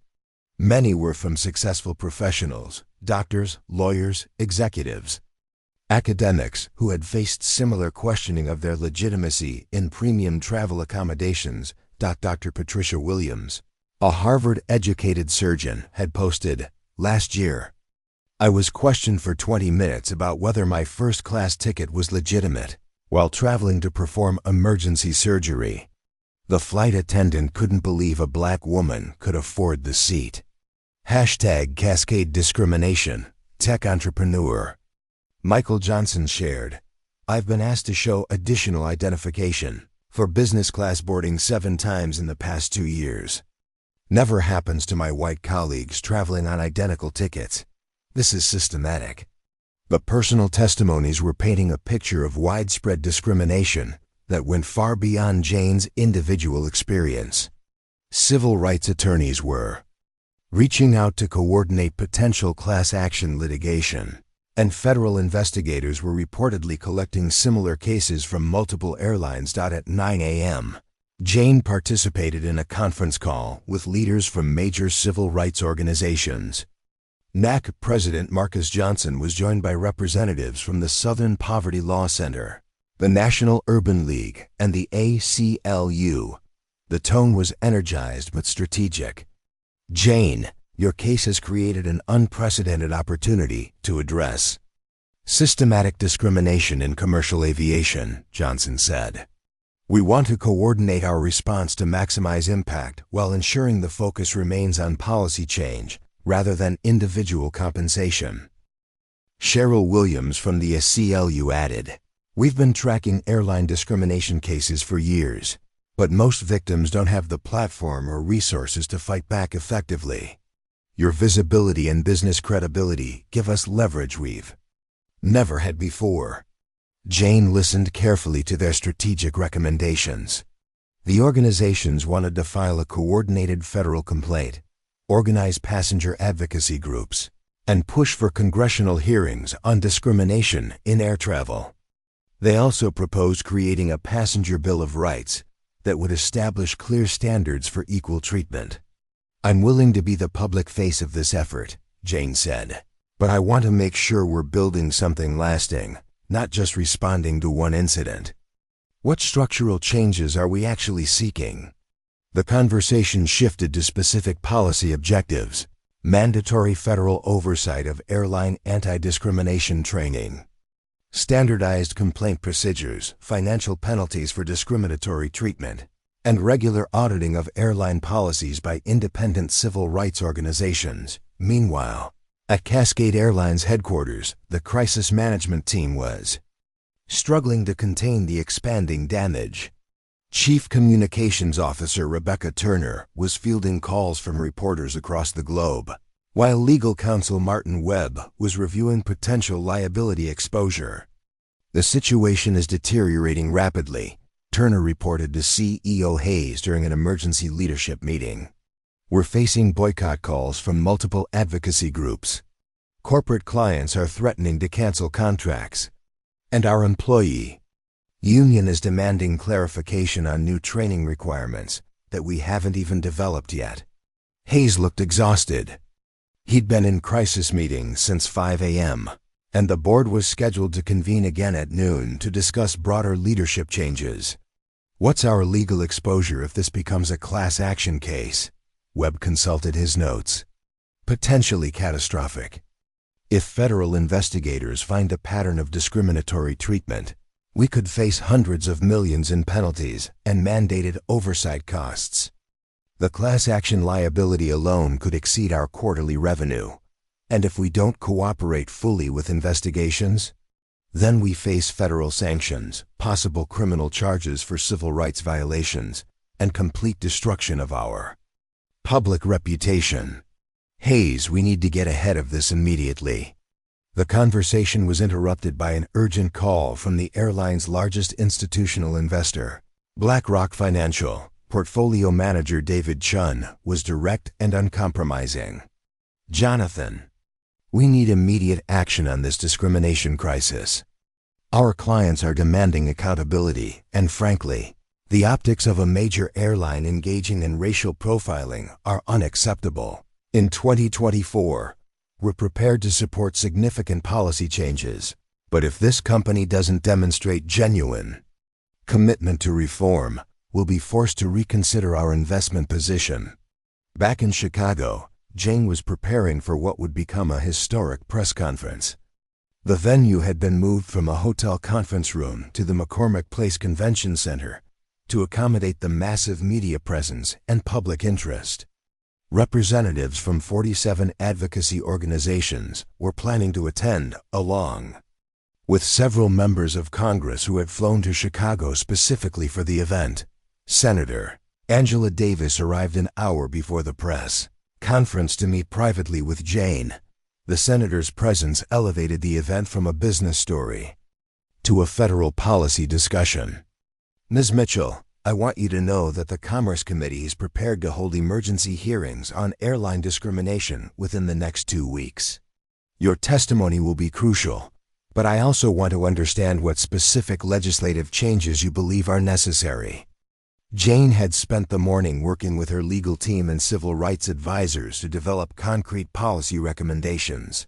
Many were from successful professionals, doctors, lawyers, executives, academics who had faced similar questioning of their legitimacy in premium travel accommodations. Dr. Patricia Williams, a Harvard-educated surgeon, had posted, "Last year, I was questioned for 20 minutes about whether my first-class ticket was legitimate while traveling to perform emergency surgery. The flight attendant couldn't believe a black woman could afford the seat." Hashtag Cascade discrimination, tech entrepreneur. Michael Johnson shared, "I've been asked to show additional identification for business class boarding 7 times in the past 2 years. Never happens to my white colleagues traveling on identical tickets. This is systematic." The personal testimonies were painting a picture of widespread discrimination that went far beyond Jane's individual experience. Civil rights attorneys were reaching out to coordinate potential class action litigation, and federal investigators were reportedly collecting similar cases from multiple airlines. At 9 a.m., Jane participated in a conference call with leaders from major civil rights organizations. NAC President Marcus Johnson was joined by representatives from the Southern Poverty Law Center, the National Urban League, and the ACLU. The tone was energized but strategic. "Jane, your case has created an unprecedented opportunity to address systematic discrimination in commercial aviation," Johnson said. "We want to coordinate our response to maximize impact while ensuring the focus remains on policy change rather than individual compensation." Cheryl Williams from the ACLU added, "We've been tracking airline discrimination cases for years, but most victims don't have the platform or resources to fight back effectively. Your visibility and business credibility give us leverage we've never had before." Jane listened carefully to their strategic recommendations. The organizations wanted to file a coordinated federal complaint, organize passenger advocacy groups, and push for congressional hearings on discrimination in air travel. They also proposed creating a passenger Bill of Rights that would establish clear standards for equal treatment. "I'm willing to be the public face of this effort," Jane said, "but I want to make sure we're building something lasting, not just responding to one incident. What structural changes are we actually seeking?" The conversation shifted to specific policy objectives: mandatory federal oversight of airline anti-discrimination training, standardized complaint procedures, financial penalties for discriminatory treatment, and regular auditing of airline policies by independent civil rights organizations. Meanwhile, at Cascade Airlines headquarters, the crisis management team was struggling to contain the expanding damage. Chief Communications Officer Rebecca Turner was fielding calls from reporters across the globe, while legal counsel Martin Webb was reviewing potential liability exposure. "The situation is deteriorating rapidly," Turner reported to CEO Hayes during an emergency leadership meeting. "We're facing boycott calls from multiple advocacy groups. Corporate clients are threatening to cancel contracts. And our employee union is demanding clarification on new training requirements that we haven't even developed yet." Hayes looked exhausted. He'd been in crisis meetings since 5 a.m., and the board was scheduled to convene again at noon to discuss broader leadership changes. "What's our legal exposure if this becomes a class action case?" Webb consulted his notes. "Potentially catastrophic. If federal investigators find a pattern of discriminatory treatment, we could face hundreds of millions in penalties and mandated oversight costs. The class action liability alone could exceed our quarterly revenue. And if we don't cooperate fully with investigations, then we face federal sanctions, possible criminal charges for civil rights violations, and complete destruction of our public reputation. Hayes, we need to get ahead of this immediately." The conversation was interrupted by an urgent call from the airline's largest institutional investor, BlackRock Financial. Portfolio manager David Chun was direct and uncompromising. "Jonathan, we need immediate action on this discrimination crisis. Our clients are demanding accountability, and frankly, the optics of a major airline engaging in racial profiling are unacceptable. In 2024, we're prepared to support significant policy changes, but if this company doesn't demonstrate genuine commitment to reform, we'll be forced to reconsider our investment position." Back in Chicago, Jane was preparing for what would become a historic press conference. The venue had been moved from a hotel conference room to the McCormick Place Convention Center to accommodate the massive media presence and public interest. Representatives from 47 advocacy organizations were planning to attend, along with several members of Congress who had flown to Chicago specifically for the event. Senator Angela Davis arrived an hour before the press conference to meet privately with Jane. The senator's presence elevated the event from a business story to a federal policy discussion. "Ms. Mitchell, I want you to know that the Commerce Committee is prepared to hold emergency hearings on airline discrimination within the next 2 weeks. Your testimony will be crucial, but I also want to understand what specific legislative changes you believe are necessary. Jane had spent the morning working with her legal team and civil rights advisors to develop concrete policy recommendations.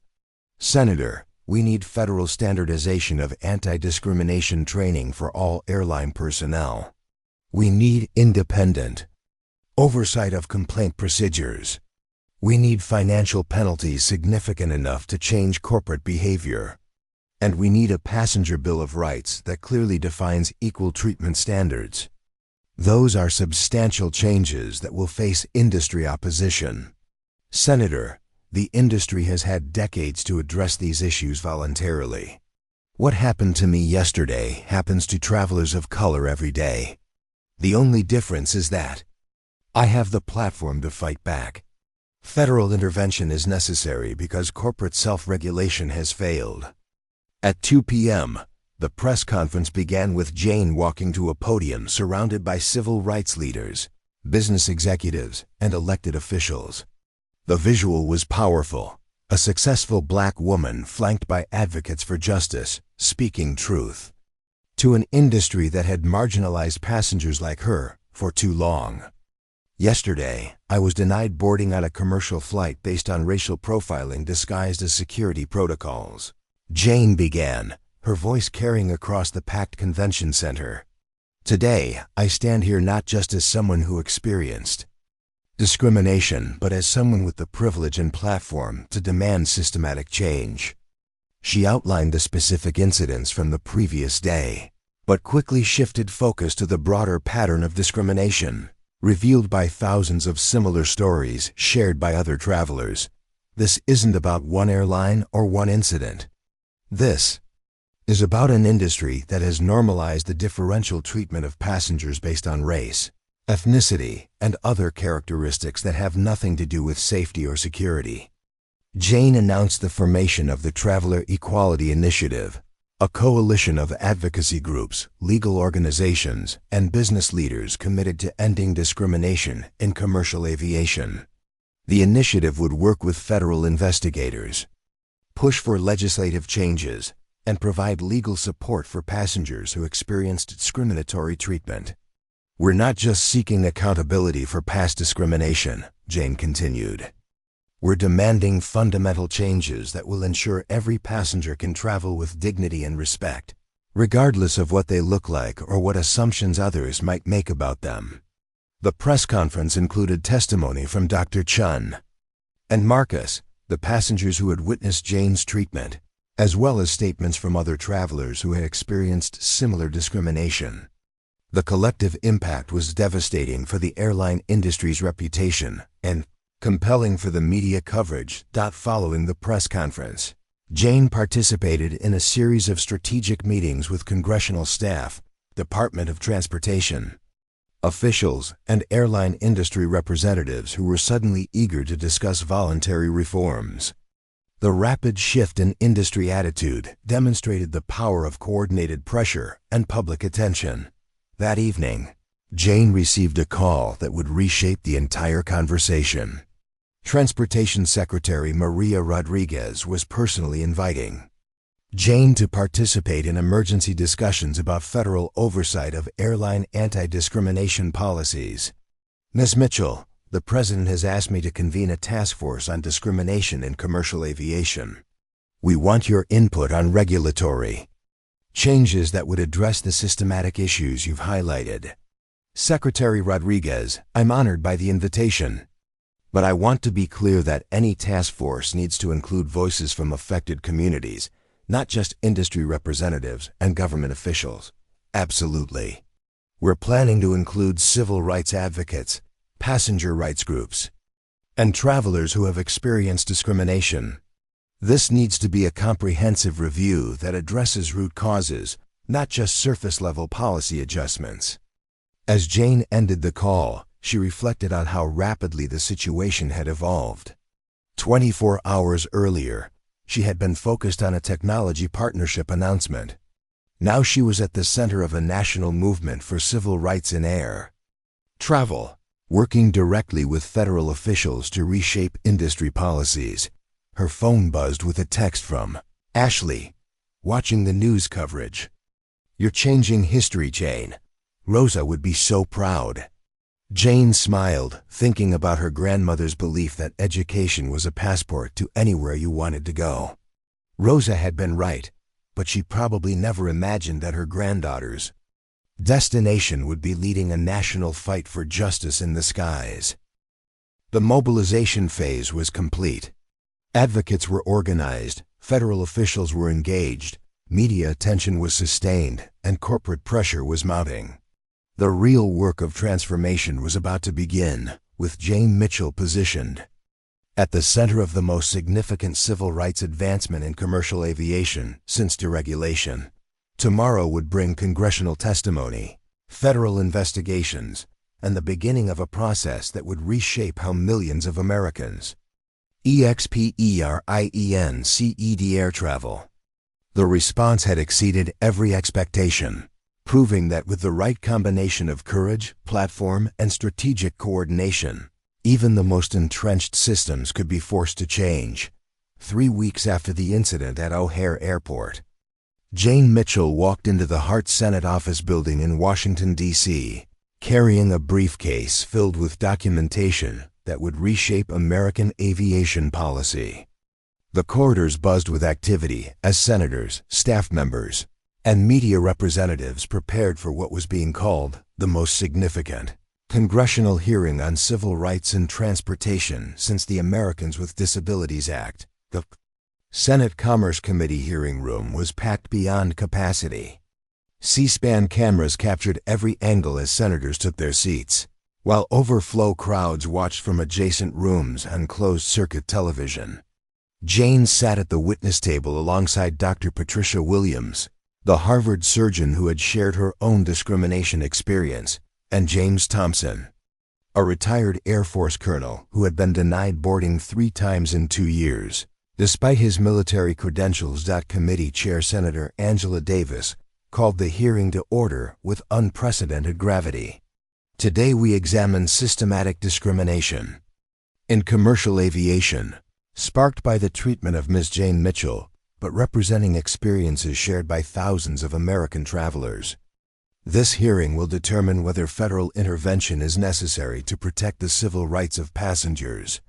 Senator, we need federal standardization of anti-discrimination training for all airline personnel. We need independent oversight of complaint procedures. We need financial penalties significant enough to change corporate behavior. And we need a passenger bill of rights that clearly defines equal treatment standards. Those are substantial changes that will face industry opposition. Senator, the industry has had decades to address these issues voluntarily. What happened to me yesterday happens to travelers of color every day. The only difference is that I have the platform to fight back. Federal intervention is necessary because corporate self-regulation has failed. At 2 p.m., the press conference began with Jane walking to a podium surrounded by civil rights leaders, business executives, and elected officials. The visual was powerful. A successful black woman flanked by advocates for justice, speaking truth to an industry that had marginalized passengers like her for too long. Yesterday, I was denied boarding on a commercial flight based on racial profiling disguised as security protocols. Jane began, her voice carrying across the packed convention center. Today, I stand here not just as someone who experienced discrimination, but as someone with the privilege and platform to demand systematic change. She outlined the specific incidents from the previous day, but quickly shifted focus to the broader pattern of discrimination, revealed by thousands of similar stories shared by other travelers. This isn't about one airline or one incident. This is about an industry that has normalized the differential treatment of passengers based on race, ethnicity, and other characteristics that have nothing to do with safety or security. Jane announced the formation of the Traveler Equality Initiative, a coalition of advocacy groups, legal organizations, and business leaders committed to ending discrimination in commercial aviation. The initiative would work with federal investigators, push for legislative changes, and provide legal support for passengers who experienced discriminatory treatment. We're not just seeking accountability for past discrimination, Jane continued. We're demanding fundamental changes that will ensure every passenger can travel with dignity and respect, regardless of what they look like or what assumptions others might make about them. The press conference included testimony from Dr. Chun and Marcus, the passengers who had witnessed Jane's treatment, as well as statements from other travelers who had experienced similar discrimination. The collective impact was devastating for the airline industry's reputation and compelling for the media coverage. Following the press conference, Jane participated in a series of strategic meetings with congressional staff, Department of Transportation officials, and airline industry representatives who were suddenly eager to discuss voluntary reforms. The rapid shift in industry attitude demonstrated the power of coordinated pressure and public attention. That evening, Jane received a call that would reshape the entire conversation. Transportation Secretary Maria Rodriguez was personally inviting Jane to participate in emergency discussions about federal oversight of airline anti-discrimination policies. Ms. Mitchell, the President has asked me to convene a task force on discrimination in commercial aviation. We want your input on regulatory changes that would address the systematic issues you've highlighted. Secretary Rodriguez, I'm honored by the invitation, but I want to be clear that any task force needs to include voices from affected communities, not just industry representatives and government officials. Absolutely. We're planning to include civil rights advocates, passenger rights groups, and travelers who have experienced discrimination. This needs to be a comprehensive review that addresses root causes, not just surface-level policy adjustments. As Jane ended the call, she reflected on how rapidly the situation had evolved. 24 hours earlier, she had been focused on a technology partnership announcement. Now she was at the center of a national movement for civil rights in air travel, working directly with federal officials to reshape industry policies. Her phone buzzed with a text from Ashley, watching the news coverage. "You're changing history, Jane. Rosa would be so proud." Jane smiled, thinking about her grandmother's belief that education was a passport to anywhere you wanted to go. Rosa had been right, but she probably never imagined that her granddaughter's destination would be leading a national fight for justice in the skies. The mobilization phase was complete. Advocates were organized, federal officials were engaged, media attention was sustained, and corporate pressure was mounting. The real work of transformation was about to begin, with Jane Mitchell positioned at the center of the most significant civil rights advancement in commercial aviation since deregulation. Tomorrow would bring congressional testimony, federal investigations, and the beginning of a process that would reshape how millions of Americans experience air travel. The response had exceeded every expectation, proving that with the right combination of courage, platform, and strategic coordination, even the most entrenched systems could be forced to change. 3 weeks after the incident at O'Hare Airport, Jane Mitchell walked into the Hart Senate office building in Washington, D.C., carrying a briefcase filled with documentation that would reshape American aviation policy. The corridors buzzed with activity as senators, staff members, and media representatives prepared for what was being called the most significant congressional hearing on civil rights and transportation since the Americans with Disabilities Act. The Senate Commerce Committee hearing room was packed beyond capacity. C-SPAN cameras captured every angle as senators took their seats, while overflow crowds watched from adjacent rooms on closed-circuit television. Jane sat at the witness table alongside Dr. Patricia Williams, the Harvard surgeon who had shared her own discrimination experience, and James Thompson, a retired Air Force colonel who had been denied boarding 3 times in 2 years, despite his military credentials. Committee Chair Senator Angela Davis called the hearing to order with unprecedented gravity. Today we examine systematic discrimination in commercial aviation, sparked by the treatment of Ms. Jane Mitchell, but representing experiences shared by thousands of American travelers. This hearing will determine whether federal intervention is necessary to protect the civil rights of passengers.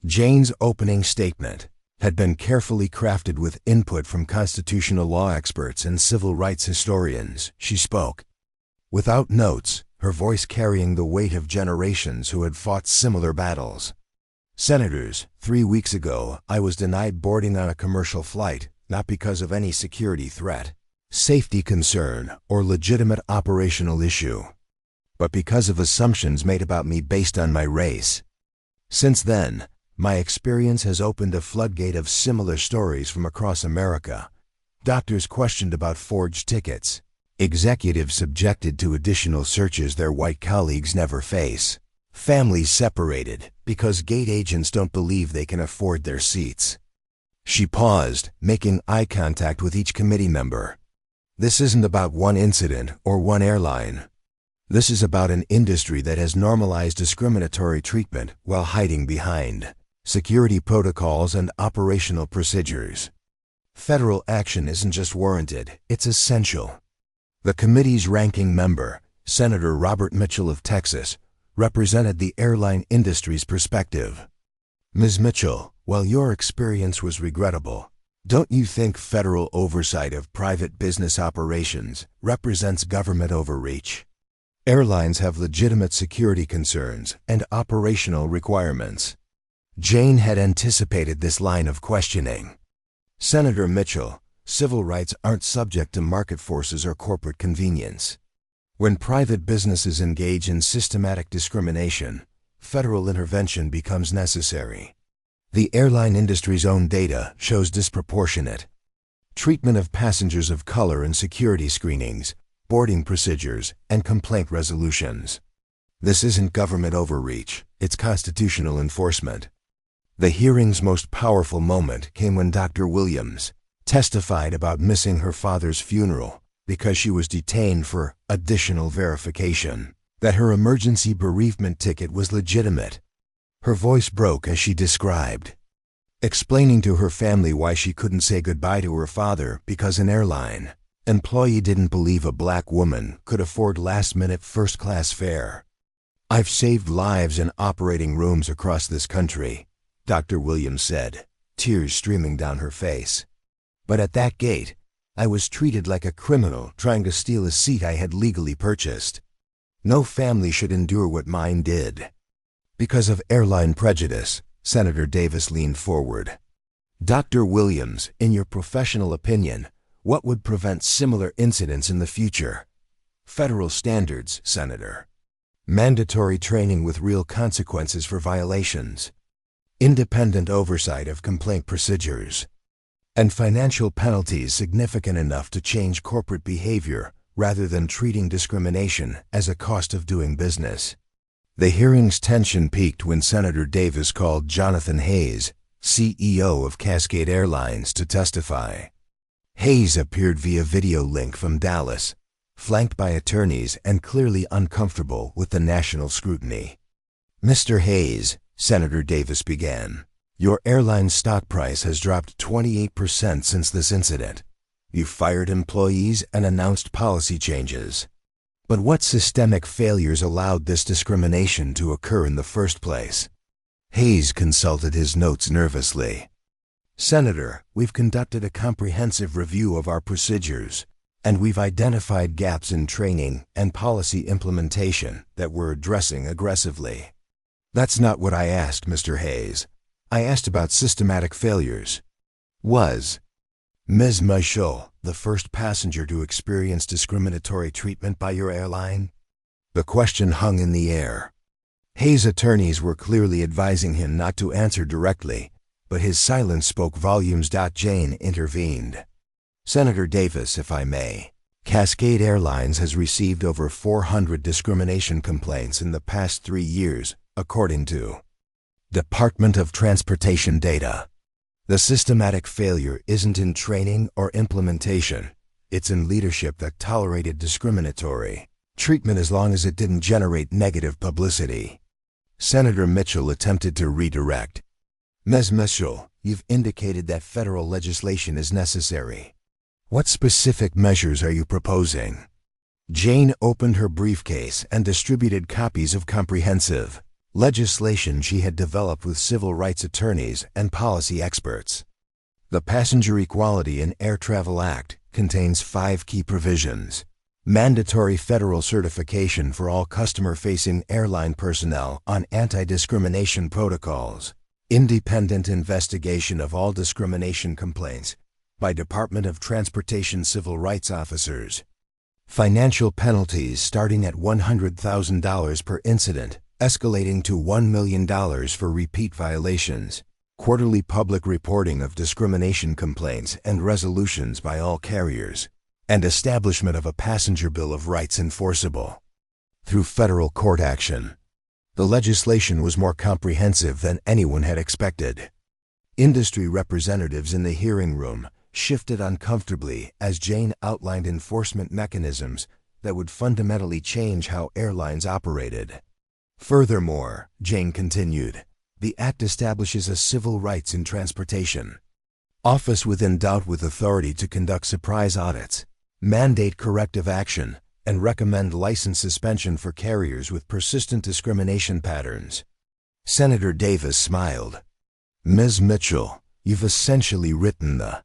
Jane's opening statement had been carefully crafted with input from constitutional law experts and civil rights historians. She spoke without notes, her voice carrying the weight of generations who had fought similar battles. "Senators, 3 weeks ago, I was denied boarding on a commercial flight, not because of any security threat, safety concern, or legitimate operational issue, but because of assumptions made about me based on my race. Since then, my experience has opened a floodgate of similar stories from across America. Doctors questioned about forged tickets, executives subjected to additional searches their white colleagues never face, families separated because gate agents don't believe they can afford their seats." She paused, making eye contact with each committee member. "This isn't about one incident or one airline. This is about an industry that has normalized discriminatory treatment while hiding behind security protocols and operational procedures. Federal action isn't just warranted, it's essential." The committee's ranking member, Senator Robert Mitchell of Texas, represented the airline industry's perspective. "Ms. Mitchell, while your experience was regrettable, don't you think federal oversight of private business operations represents government overreach? Airlines have legitimate security concerns and operational requirements." Jane had anticipated this line of questioning. "Senator Mitchell, civil rights aren't subject to market forces or corporate convenience. When private businesses engage in systematic discrimination, federal intervention becomes necessary. The airline industry's own data shows disproportionate treatment of passengers of color in security screenings, boarding procedures, and complaint resolutions. This isn't government overreach, it's constitutional enforcement." The hearing's most powerful moment came when Dr. Williams testified about missing her father's funeral, because she was detained for additional verification that her emergency bereavement ticket was legitimate. Her voice broke as she described, explaining to her family why she couldn't say goodbye to her father because an airline employee didn't believe a black woman could afford last-minute first-class fare. "I've saved lives in operating rooms across this country," Dr. Williams said, tears streaming down her face. "But at that gate, I was treated like a criminal trying to steal a seat I had legally purchased. No family should endure what mine did." Because of airline prejudice, Senator Davis leaned forward. "Dr. Williams, in your professional opinion, what would prevent similar incidents in the future?" "Federal standards, Senator. Mandatory training with real consequences for violations. Independent oversight of complaint procedures. And financial penalties significant enough to change corporate behavior rather than treating discrimination as a cost of doing business." The hearing's tension peaked when Senator Davis called Jonathan Hayes, CEO of Cascade Airlines, to testify. Hayes appeared via video link from Dallas, flanked by attorneys and clearly uncomfortable with the national scrutiny. "Mr. Hayes," Senator Davis began, "your airline's stock price has dropped 28% since this incident. You fired employees and announced policy changes. But what systemic failures allowed this discrimination to occur in the first place?" Hayes consulted his notes nervously. "Senator, we've conducted a comprehensive review of our procedures, and we've identified gaps in training and policy implementation that we're addressing aggressively." "That's not what I asked, Mr. Hayes. I asked about systematic failures." Was Ms. Michaud the first passenger to experience discriminatory treatment by your airline? The question hung in the air. Hayes' attorneys were clearly advising him not to answer directly, but his silence spoke volumes. Jane intervened. "Senator Davis, if I may, Cascade Airlines has received over 400 discrimination complaints in the past 3 years, according to Department of Transportation data. The systematic failure isn't in training or implementation. It's in leadership that tolerated discriminatory treatment as long as it didn't generate negative publicity." Senator Mitchell attempted to redirect. "Ms. Mitchell, you've indicated that federal legislation is necessary. What specific measures are you proposing?" Jane opened her briefcase and distributed copies of comprehensive legislation she had developed with civil rights attorneys and policy experts. The Passenger Equality in Air Travel Act contains 5 key provisions. Mandatory federal certification for all customer-facing airline personnel on anti-discrimination protocols. Independent investigation of all discrimination complaints by Department of Transportation civil rights officers. Financial penalties starting at $100,000 per incident, escalating to $1 million for repeat violations. Quarterly public reporting of discrimination complaints and resolutions by all carriers. And establishment of a passenger bill of rights enforceable through federal court action. The legislation was more comprehensive than anyone had expected. Industry representatives in the hearing room shifted uncomfortably as Jane outlined enforcement mechanisms that would fundamentally change how airlines operated. Furthermore, Jane continued, the Act establishes a civil rights in transportation office with endowed with authority to conduct surprise audits, mandate corrective action, and recommend license suspension for carriers with persistent discrimination patterns. Senator Davis smiled. "Ms. Mitchell, you've essentially written the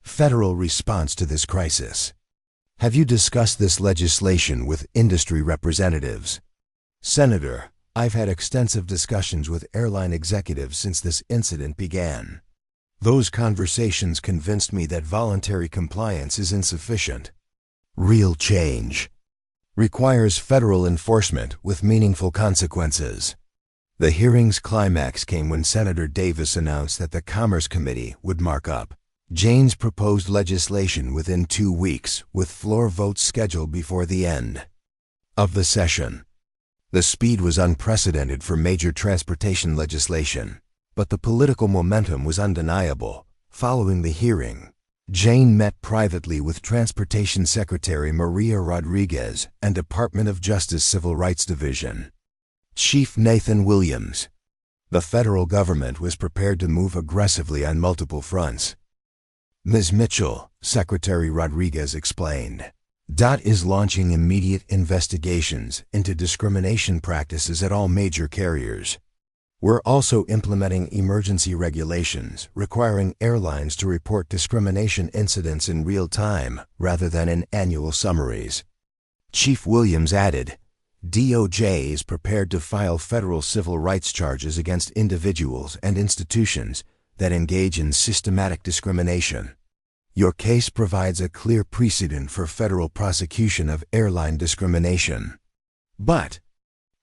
federal response to this crisis. Have you discussed this legislation with industry representatives?" "Senator, I've had extensive discussions with airline executives since this incident began. Those conversations convinced me that voluntary compliance is insufficient. Real change requires federal enforcement with meaningful consequences." The hearing's climax came when Senator Davis announced that the Commerce Committee would mark up Jane's proposed legislation within 2 weeks, with floor votes scheduled before the end of the session. The speed was unprecedented for major transportation legislation, but the political momentum was undeniable. Following the hearing, Jane met privately with Transportation Secretary Maria Rodriguez and Department of Justice Civil Rights Division Chief Nathan Williams. The federal government was prepared to move aggressively on multiple fronts. Ms. Mitchell, Secretary Rodriguez explained, is launching immediate investigations into discrimination practices at all major carriers. We're also implementing emergency regulations requiring airlines to report discrimination incidents in real time rather than in annual summaries. Chief Williams added, DOJ is prepared to file federal civil rights charges against individuals and institutions that engage in systematic discrimination. Your case provides a clear precedent for federal prosecution of airline discrimination. But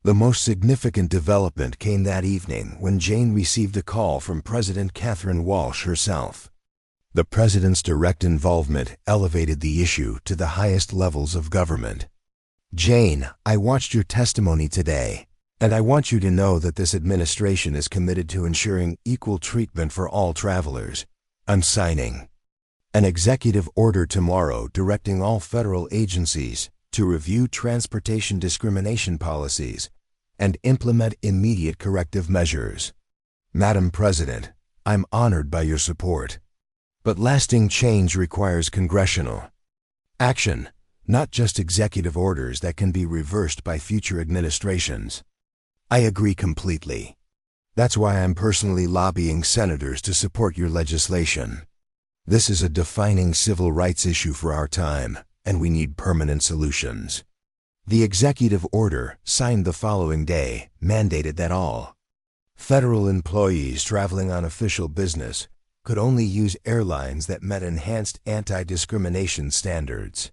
the most significant development came that evening when Jane received a call from President Catherine Walsh herself. The president's direct involvement elevated the issue to the highest levels of government. Jane, I watched your testimony today, and I want you to know that this administration is committed to ensuring equal treatment for all travelers. I'm signing an executive order tomorrow directing all federal agencies to review transportation discrimination policies and implement immediate corrective measures. Madam President, I'm honored by your support. But lasting change requires congressional action, not just executive orders that can be reversed by future administrations. I agree completely. That's why I'm personally lobbying senators to support your legislation. This is a defining civil rights issue for our time, and we need permanent solutions. The executive order, signed the following day, mandated that all federal employees traveling on official business could only use airlines that met enhanced anti-discrimination standards.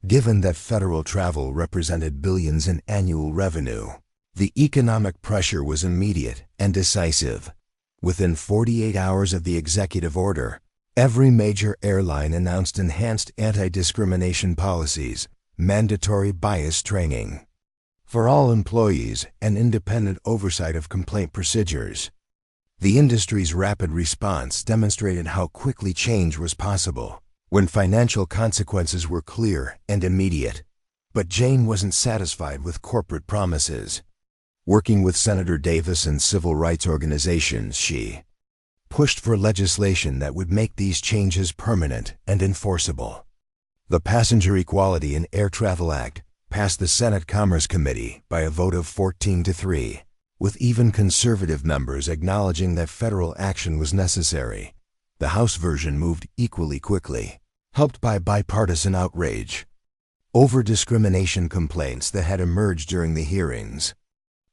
Given that federal travel represented billions in annual revenue, the economic pressure was immediate and decisive. Within 48 hours of the executive order, every major airline announced enhanced anti-discrimination policies, mandatory bias training for all employees, and independent oversight of complaint procedures. The industry's rapid response demonstrated how quickly change was possible when financial consequences were clear and immediate. But Jane wasn't satisfied with corporate promises. Working with Senator Davis and civil rights organizations, she pushed for legislation that would make these changes permanent and enforceable. The Passenger Equality in Air Travel Act passed the Senate Commerce Committee by a vote of 14-3, with even conservative members acknowledging that federal action was necessary. The House version moved equally quickly, helped by bipartisan outrage over discrimination complaints that had emerged during the hearings.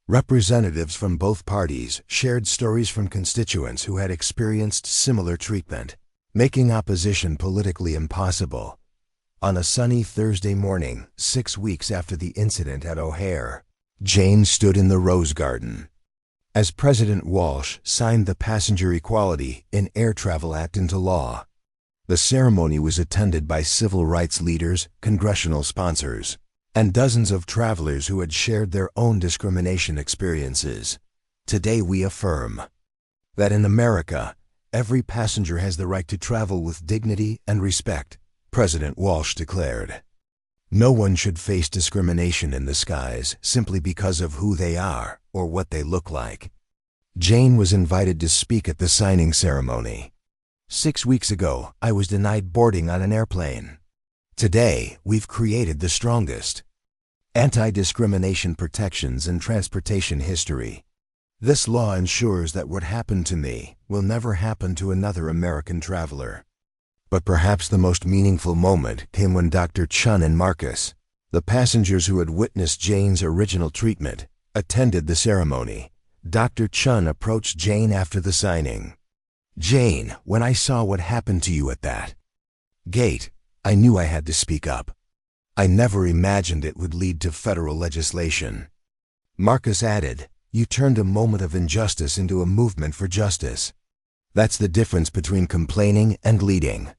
Representatives from both parties shared stories from constituents who had experienced similar treatment, making opposition politically impossible. On a sunny Thursday morning, 6 weeks after the incident at O'Hare, Jane stood in the Rose Garden as President Walsh signed the Passenger Equality in Air Travel Act into law. The ceremony was attended by civil rights leaders, congressional sponsors, and dozens of travelers who had shared their own discrimination experiences. Today we affirm that in America, every passenger has the right to travel with dignity and respect, President Walsh declared. No one should face discrimination in the skies simply because of who they are or what they look like. Jane was invited to speak at the signing ceremony. 6 weeks ago, I was denied boarding on an airplane. Today, we've created the strongest anti-discrimination protections in transportation history. This law ensures that what happened to me will never happen to another American traveler. But perhaps the most meaningful moment came when Dr. Chun and Marcus, the passengers who had witnessed Jane's original treatment, attended the ceremony. Dr. Chun approached Jane after the signing. Jane, when I saw what happened to you at that gate, I knew I had to speak up. I never imagined it would lead to federal legislation. Marcus added, you turned a moment of injustice into a movement for justice. That's the difference between complaining and leading.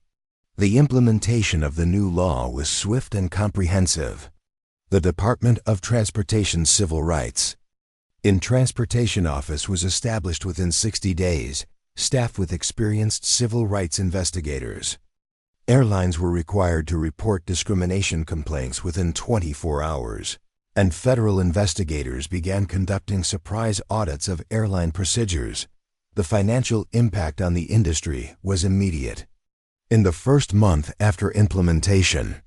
The implementation of the new law was swift and comprehensive. The Department of Transportation's Civil Rights in Transportation Office was established within 60 days, staffed with experienced civil rights investigators. Airlines were required to report discrimination complaints within 24 hours, and federal investigators began conducting surprise audits of airline procedures. The financial impact on the industry was immediate. In the first month after implementation,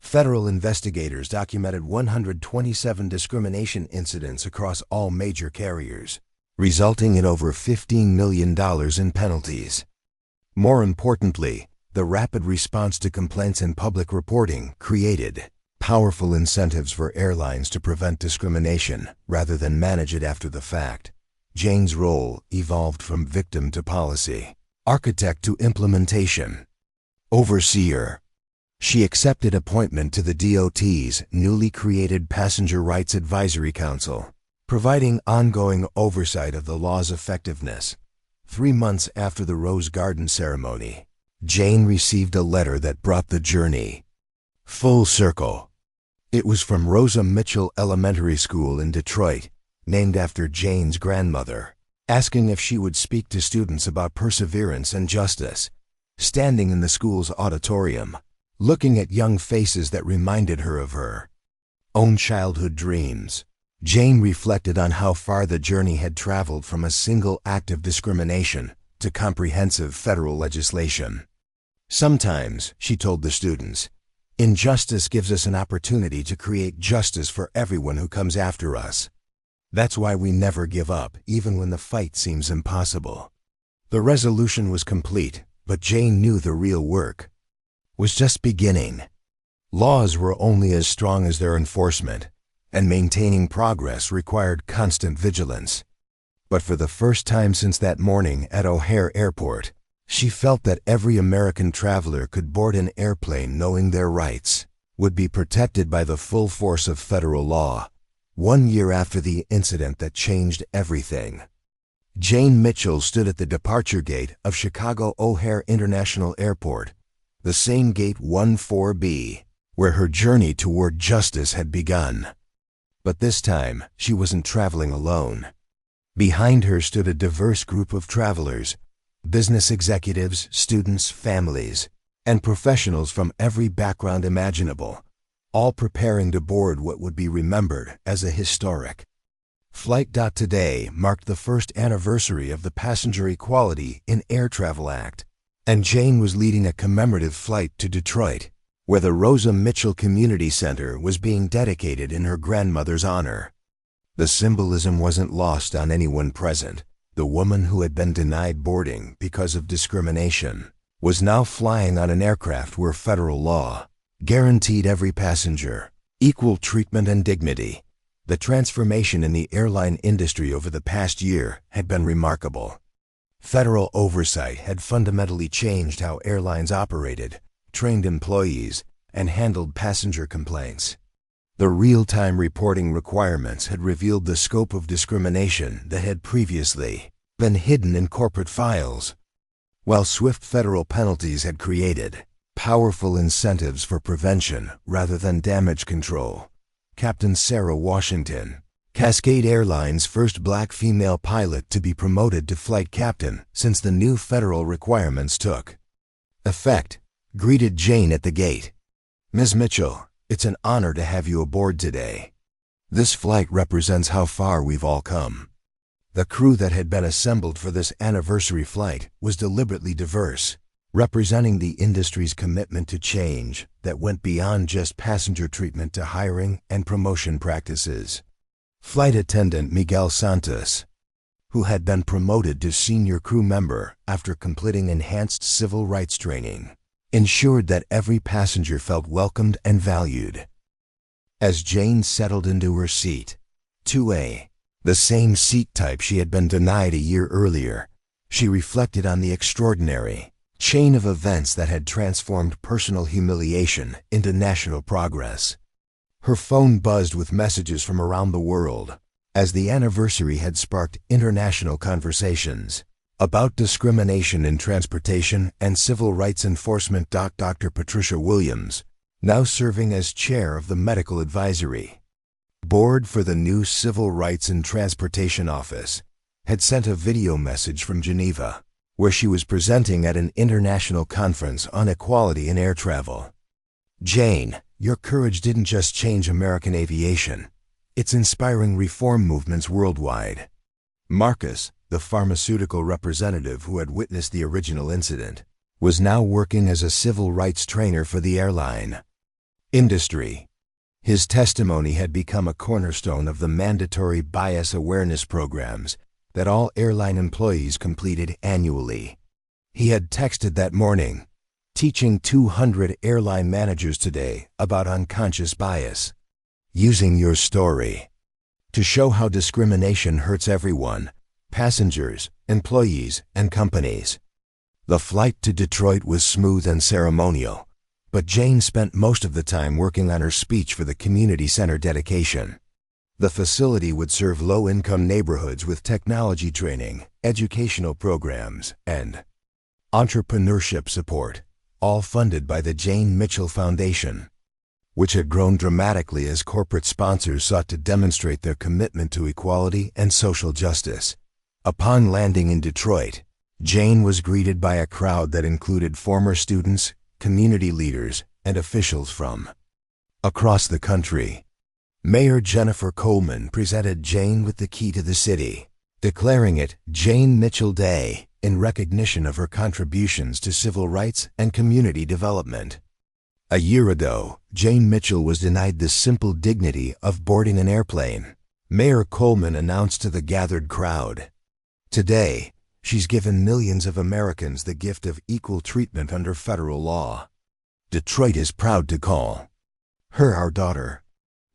federal investigators documented 127 discrimination incidents across all major carriers, resulting in over $15 million in penalties. More importantly, the rapid response to complaints and public reporting created powerful incentives for airlines to prevent discrimination rather than manage it after the fact. Jane's role evolved from victim to policy, architect to implementation, overseer. She accepted appointment to the DOT's newly created Passenger Rights Advisory Council, providing ongoing oversight of the law's effectiveness. 3 months after the Rose Garden ceremony, Jane received a letter that brought the journey full circle. It was from Rosa Mitchell Elementary School in Detroit, named after Jane's grandmother, asking if she would speak to students about perseverance and justice. Standing in the school's auditorium, looking at young faces that reminded her of her own childhood dreams, Jane reflected on how far the journey had traveled from a single act of discrimination to comprehensive federal legislation. Sometimes, she told the students, injustice gives us an opportunity to create justice for everyone who comes after us. That's why we never give up, even when the fight seems impossible. The resolution was complete, but Jane knew the real work was just beginning. Laws were only as strong as their enforcement, and maintaining progress required constant vigilance. But for the first time since that morning at O'Hare Airport, she felt that every American traveler could board an airplane knowing their rights would be protected by the full force of federal law. 1 year after the incident that changed everything, Jane Mitchell stood at the departure gate of Chicago O'Hare International Airport, the same gate 14B, where her journey toward justice had begun. But this time, she wasn't traveling alone. Behind her stood a diverse group of travelers, business executives, students, families, and professionals from every background imaginable, all preparing to board what would be remembered as a historic flight. Today marked the first anniversary of the Passenger Equality in Air Travel Act, and Jane was leading a commemorative flight to Detroit, where the Rosa Mitchell Community Center was being dedicated in her grandmother's honor. The symbolism wasn't lost on anyone present. The woman who had been denied boarding because of discrimination was now flying on an aircraft where federal law guaranteed every passenger equal treatment and dignity. The transformation in the airline industry over the past year had been remarkable. Federal oversight had fundamentally changed how airlines operated, trained employees, and handled passenger complaints. The real-time reporting requirements had revealed the scope of discrimination that had previously been hidden in corporate files, while swift federal penalties had created powerful incentives for prevention rather than damage control. Captain Sarah Washington, Cascade Airlines' first black female pilot to be promoted to flight captain since the new federal requirements took effect, greeted Jane at the gate. "Ms. Mitchell, it's an honor to have you aboard today. This flight represents how far we've all come." The crew that had been assembled for this anniversary flight was deliberately diverse, representing the industry's commitment to change that went beyond just passenger treatment to hiring and promotion practices. Flight attendant Miguel Santos, who had been promoted to senior crew member after completing enhanced civil rights training, ensured that every passenger felt welcomed and valued. As Jane settled into her seat, 2A, the same seat type she had been denied a year earlier, she reflected on the extraordinary chain of events that had transformed personal humiliation into national progress. Her phone buzzed with messages from around the world, as the anniversary had sparked international conversations about discrimination in transportation and civil rights enforcement. Dr. Patricia Williams, now serving as chair of the Medical Advisory Board for the new Civil Rights in Transportation Office, had sent a video message from Geneva. where she was presenting at an international conference on equality in air travel. "Jane, your courage didn't just change American aviation. It's inspiring reform movements worldwide." Marcus, the pharmaceutical representative who had witnessed the original incident, was now working as a civil rights trainer for the airline industry. His testimony had become a cornerstone of the mandatory bias awareness programs that all airline employees completed annually. He had texted that morning, "Teaching 200 airline managers today about unconscious bias. Using your story to show how discrimination hurts everyone, passengers, employees, and companies." The flight to Detroit was smooth and ceremonial, but Jane spent most of the time working on her speech for the community center dedication. The facility would serve low-income neighborhoods with technology training, educational programs, and entrepreneurship support, all funded by the Jane Mitchell Foundation, which had grown dramatically as corporate sponsors sought to demonstrate their commitment to equality and social justice. Upon landing in Detroit, Jane was greeted by a crowd that included former students, community leaders, and officials from across the country. Mayor Jennifer Coleman presented Jane with the key to the city, declaring it Jane Mitchell Day in recognition of her contributions to civil rights and community development. A year ago, Jane Mitchell was denied the simple dignity of boarding an airplane. Mayor Coleman announced to the gathered crowd, "Today, she's given millions of Americans the gift of equal treatment under federal law. Detroit is proud to call her our daughter."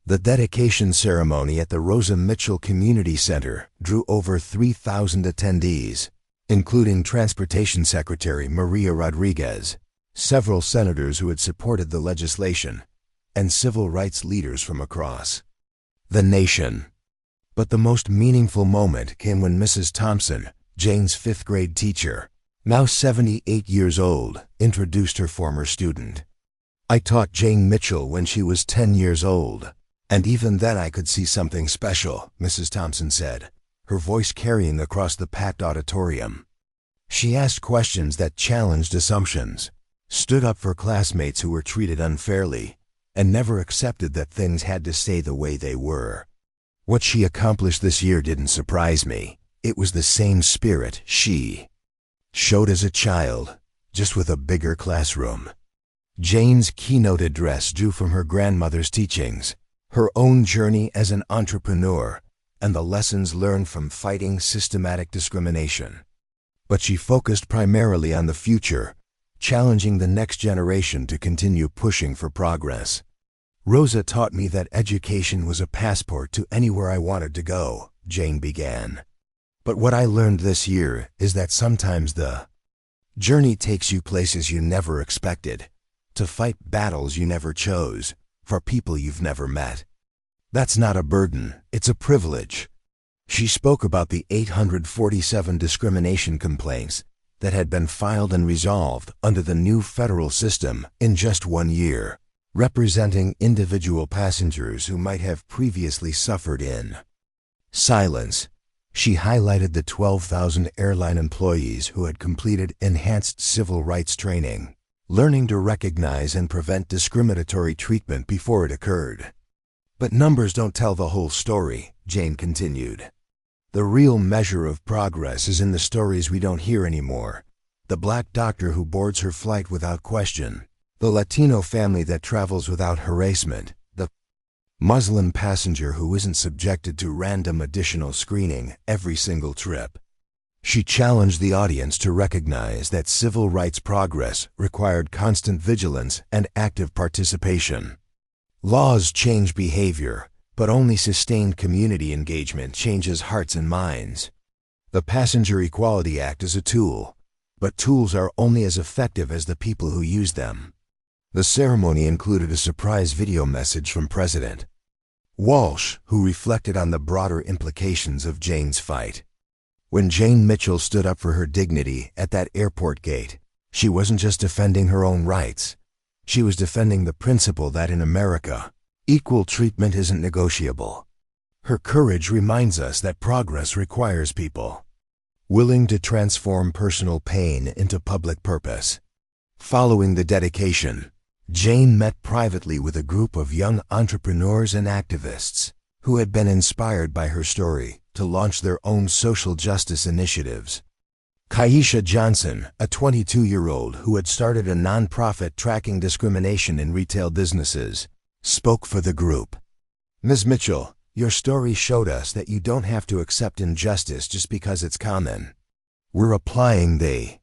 The dedication ceremony at the Rosa Mitchell Community Center drew over 3,000 attendees, including Transportation Secretary Maria Rodriguez, several senators who had supported the legislation, and civil rights leaders from across the nation. But the most meaningful moment came when Mrs. Thompson, Jane's fifth-grade teacher, now 78 years old, introduced her former student. "I taught Jane Mitchell when she was 10 years old, and even then I could see something special," Mrs. Thompson said, her voice carrying across the packed auditorium. She asked questions that challenged assumptions, stood up for classmates who were treated unfairly, and never accepted that things had to stay the way they were. What she accomplished this year didn't surprise me. It was the same spirit she showed as a child, just with a bigger classroom. Jane's keynote address drew from her grandmother's teachings, her own journey as an entrepreneur, and the lessons learned from fighting systematic discrimination. But she focused primarily on the future, challenging the next generation to continue pushing for progress. "Rosa taught me that education was a passport to anywhere I wanted to go," Jane began. "But what I learned this year is that sometimes the journey takes you places you never expected, to fight battles you never chose, for people you've never met. That's not a burden, it's a privilege." She spoke about the 847 discrimination complaints that had been filed and resolved under the new federal system in just 1 year, representing individual passengers who might have previously suffered in silence. She highlighted the 12,000 airline employees who had completed enhanced civil rights training, learning to recognize and prevent discriminatory treatment before it occurred. "But numbers don't tell the whole story," Jane continued. "The real measure of progress is in the stories we don't hear anymore. The black doctor who boards her flight without question, the Latino family that travels without harassment, the Muslim passenger who isn't subjected to random additional screening every single trip." She challenged the audience to recognize that civil rights progress required constant vigilance and active participation. Laws change behavior, but only sustained community engagement changes hearts and minds. The Passenger Equality Act is a tool, but tools are only as effective as the people who use them. The ceremony included a surprise video message from President Walsh, who reflected on the broader implications of Jane's fight. When Jane Mitchell stood up for her dignity at that airport gate, she wasn't just defending her own rights. She was defending the principle that in America, equal treatment isn't negotiable. Her courage reminds us that progress requires people willing to transform personal pain into public purpose. Following the dedication, Jane met privately with a group of young entrepreneurs and activists who had been inspired by her story to launch their own social justice initiatives. Kaisha Johnson, a 22-year-old who had started a nonprofit tracking discrimination in retail businesses, spoke for the group. "Ms. Mitchell, your story showed us that you don't have to accept injustice just because it's common. We're applying the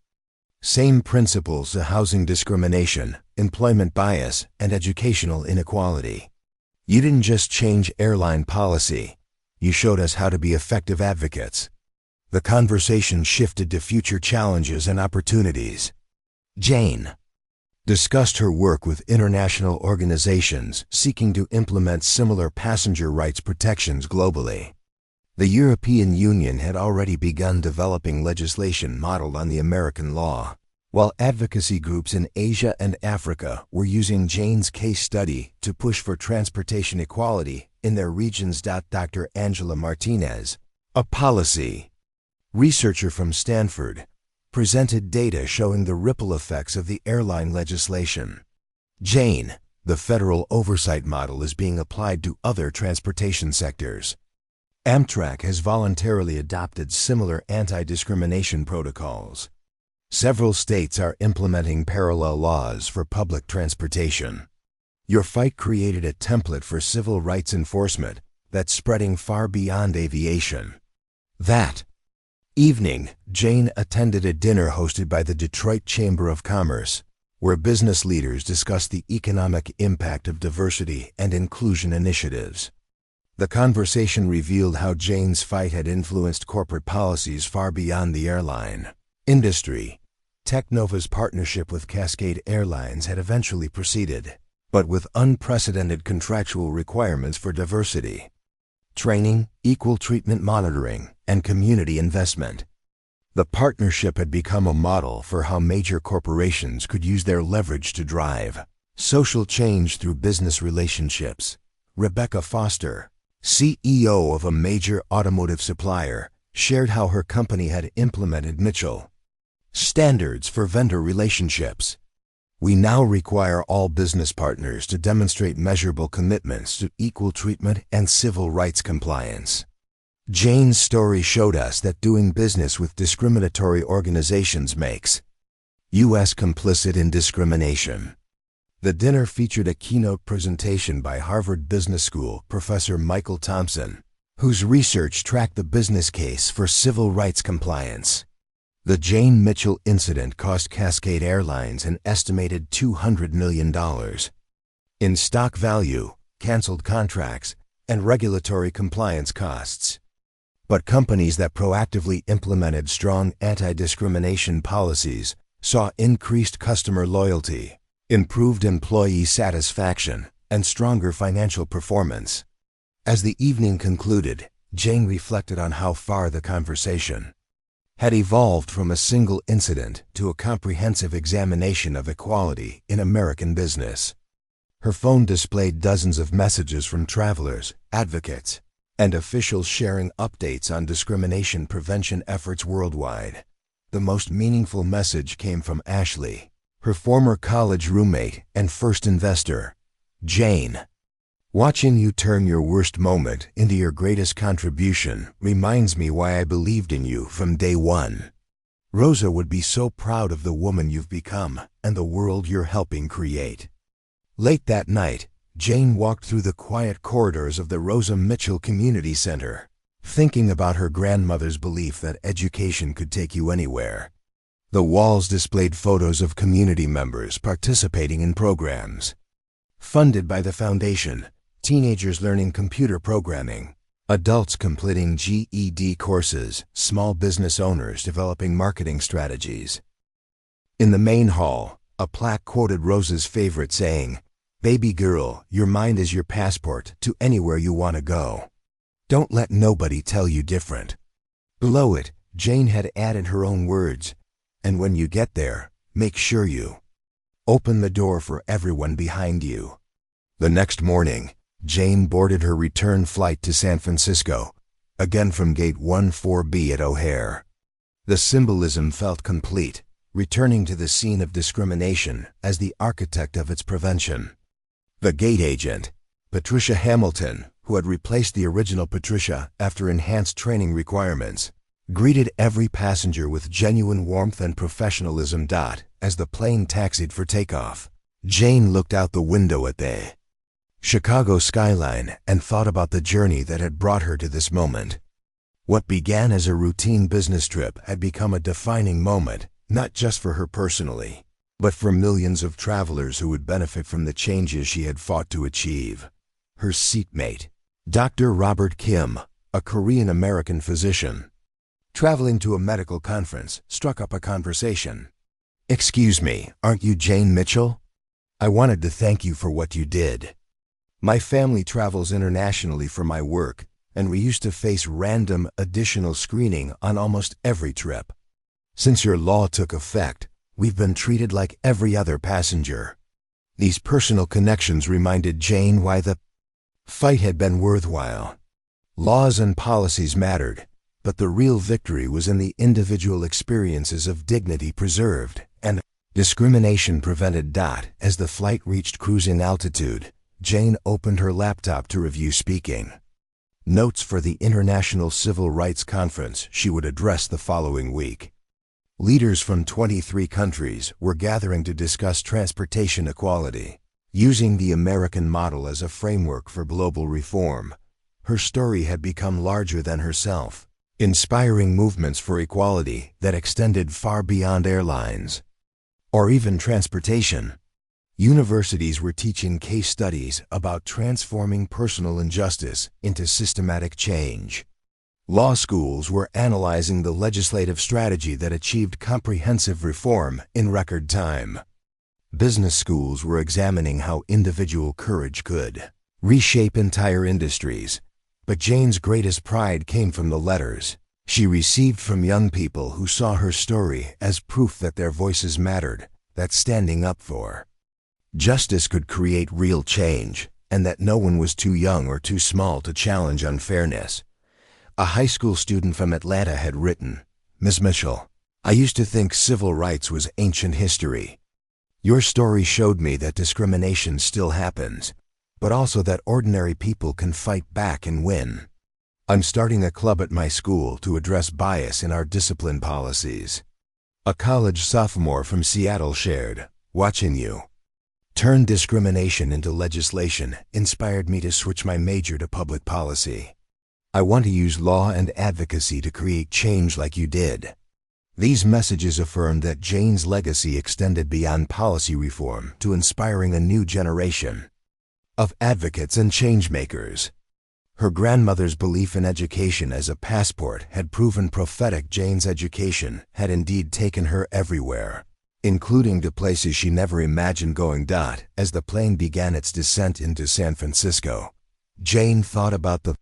same principles to housing discrimination, employment bias, and educational inequality. You didn't just change airline policy, you showed us how to be effective advocates." The conversation shifted to future challenges and opportunities. Jane discussed her work with international organizations seeking to implement similar passenger rights protections globally. The European Union had already begun developing legislation modeled on the American law, while advocacy groups in Asia and Africa were using Jane's case study to push for transportation equality in their regions. Dr. Angela Martinez, a policy researcher from Stanford, presented data showing the ripple effects of the airline legislation. Jane, the federal oversight model is being applied to other transportation sectors. Amtrak has voluntarily adopted similar anti-discrimination protocols. Several states are implementing parallel laws for public transportation. Your fight created a template for civil rights enforcement that's spreading far beyond aviation. That evening, Jane attended a dinner hosted by the Detroit Chamber of Commerce, where business leaders discussed the economic impact of diversity and inclusion initiatives. The conversation revealed how Jane's fight had influenced corporate policies far beyond the airline industry. Technova's partnership with Cascade Airlines had eventually proceeded, but with unprecedented contractual requirements for diversity, training, equal treatment monitoring, and community investment. The partnership had become a model for how major corporations could use their leverage to drive social change through business relationships. Rebecca Foster, CEO of a major automotive supplier, shared how her company had implemented Mitchell standards for vendor relationships. "We now require all business partners to demonstrate measurable commitments to equal treatment and civil rights compliance." Jane's story showed us that doing business with discriminatory organizations makes U.S. complicit in discrimination. The dinner featured a keynote presentation by Harvard Business School Professor Michael Thompson, whose research tracked the business case for civil rights compliance. The Jane Mitchell incident cost Cascade Airlines an estimated $200 million in stock value, canceled contracts, and regulatory compliance costs. But companies that proactively implemented strong anti-discrimination policies saw increased customer loyalty, improved employee satisfaction, and stronger financial performance. As the evening concluded, Jane reflected on how far the conversation had evolved from a single incident to a comprehensive examination of equality in American business. Her phone displayed dozens of messages from travelers, advocates, and officials sharing updates on discrimination prevention efforts worldwide. The most meaningful message came from Ashley, her former college roommate and first investor. "Jane, watching you turn your worst moment into your greatest contribution reminds me why I believed in you from day one. Rosa would be so proud of the woman you've become and the world you're helping create." Late that night, Jane walked through the quiet corridors of the Rosa Mitchell Community Center, thinking about her grandmother's belief that education could take you anywhere. The walls displayed photos of community members participating in programs funded by the foundation, teenagers learning computer programming, adults completing GED courses, small business owners developing marketing strategies. In the main hall, a plaque quoted Rosa's favorite saying, "Baby girl, your mind is your passport to anywhere you want to go. Don't let nobody tell you different." Below it, Jane had added her own words, "And when you get there, make sure you open the door for everyone behind you." The next morning, Jane boarded her return flight to San Francisco, again from Gate 14B at O'Hare. The symbolism felt complete, returning to the scene of discrimination as the architect of its prevention. The gate agent, Patricia Hamilton, who had replaced the original Patricia after enhanced training requirements, greeted every passenger with genuine warmth and professionalism. As the plane taxied for takeoff, Jane looked out the window at the Chicago skyline and thought about the journey that had brought her to this moment. What began as a routine business trip had become a defining moment, not just for her personally, but for millions of travelers who would benefit from the changes she had fought to achieve. Her seatmate, Dr. Robert Kim, a Korean-American physician, traveling to a medical conference, struck up a conversation. "Excuse me, aren't you Jane Mitchell? I wanted to thank you for what you did. My family travels internationally for my work, and we used to face random additional screening on almost every trip. Since your law took effect, we've been treated like every other passenger." These personal connections reminded Jane why the fight had been worthwhile. Laws and policies mattered, but the real victory was in the individual experiences of dignity preserved and discrimination prevented. As the flight reached cruising altitude, Jane opened her laptop to review speaking notes for the International Civil Rights Conference she would address the following week. Leaders from 23 countries were gathering to discuss transportation equality. Using the American model as a framework for global reform, her story had become larger than herself, inspiring movements for equality that extended far beyond airlines or even transportation. Universities were teaching case studies about transforming personal injustice into systematic change. Law schools were analyzing the legislative strategy that achieved comprehensive reform in record time. Business schools were examining how individual courage could reshape entire industries. But Jane's greatest pride came from the letters she received from young people who saw her story as proof that their voices mattered, that standing up for justice could create real change, and that no one was too young or too small to challenge unfairness. A high school student from Atlanta had written, "Ms. Mitchell, I used to think civil rights was ancient history. Your story showed me that discrimination still happens, but also that ordinary people can fight back and win. I'm starting a club at my school to address bias in our discipline policies." A college sophomore from Seattle shared, "Watching you turn discrimination into legislation inspired me to switch my major to public policy. I want to use law and advocacy to create change like you did." These messages affirmed that Jane's legacy extended beyond policy reform to inspiring a new generation of advocates and changemakers. Her grandmother's belief in education as a passport had proven prophetic. Jane's education had indeed taken her everywhere, including to places she never imagined going. As the plane began its descent into San Francisco, Jane thought about the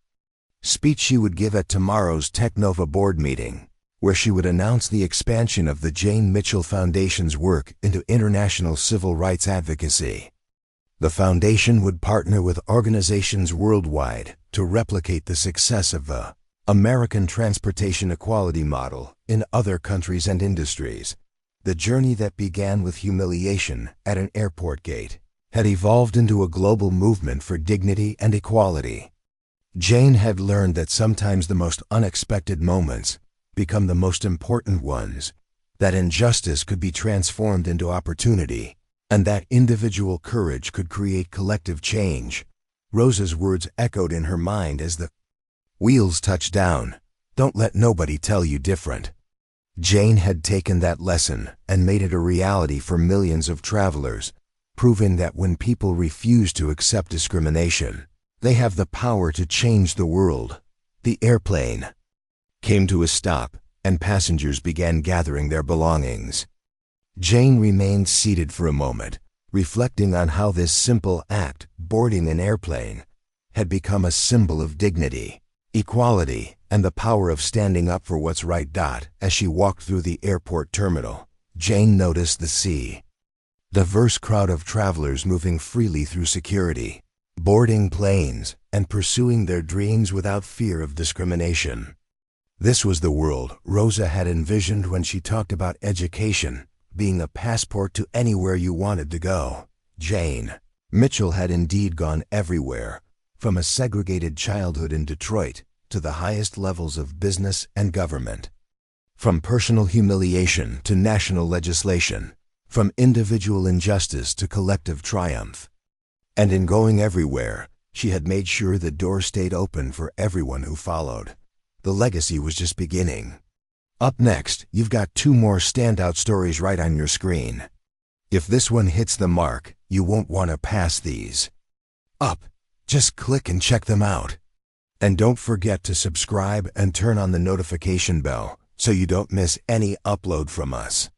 speech she would give at tomorrow's Technova board meeting, where she would announce the expansion of the Jane Mitchell Foundation's work into international civil rights advocacy. The foundation would partner with organizations worldwide to replicate the success of the American transportation equality model in other countries and industries. The journey that began with humiliation at an airport gate had evolved into a global movement for dignity and equality. Jane had learned that sometimes the most unexpected moments become the most important ones, that injustice could be transformed into opportunity, and that individual courage could create collective change. Rosa's words echoed in her mind as the wheels touched down. "Don't let nobody tell you different." Jane had taken that lesson and made it a reality for millions of travelers, proving that when people refuse to accept discrimination, they have the power to change the world. The airplane came to a stop, and passengers began gathering their belongings. Jane remained seated for a moment, reflecting on how this simple act, boarding an airplane, had become a symbol of dignity, equality, and the power of standing up for what's right. As she walked through the airport terminal, Jane noticed the diverse crowd of travelers moving freely through security, boarding planes, and pursuing their dreams without fear of discrimination. This was the world Rosa had envisioned when she talked about education being a passport to anywhere you wanted to go. Jane Mitchell had indeed gone everywhere, from a segregated childhood in Detroit to the highest levels of business and government. From personal humiliation to national legislation, from individual injustice to collective triumph. And in going everywhere, she had made sure the door stayed open for everyone who followed. The legacy was just beginning. Up next, you've got 2 more standout stories right on your screen. If this one hits the mark, you won't want to pass these up. Just click and check them out. And don't forget to subscribe and turn on the notification bell so you don't miss any upload from us.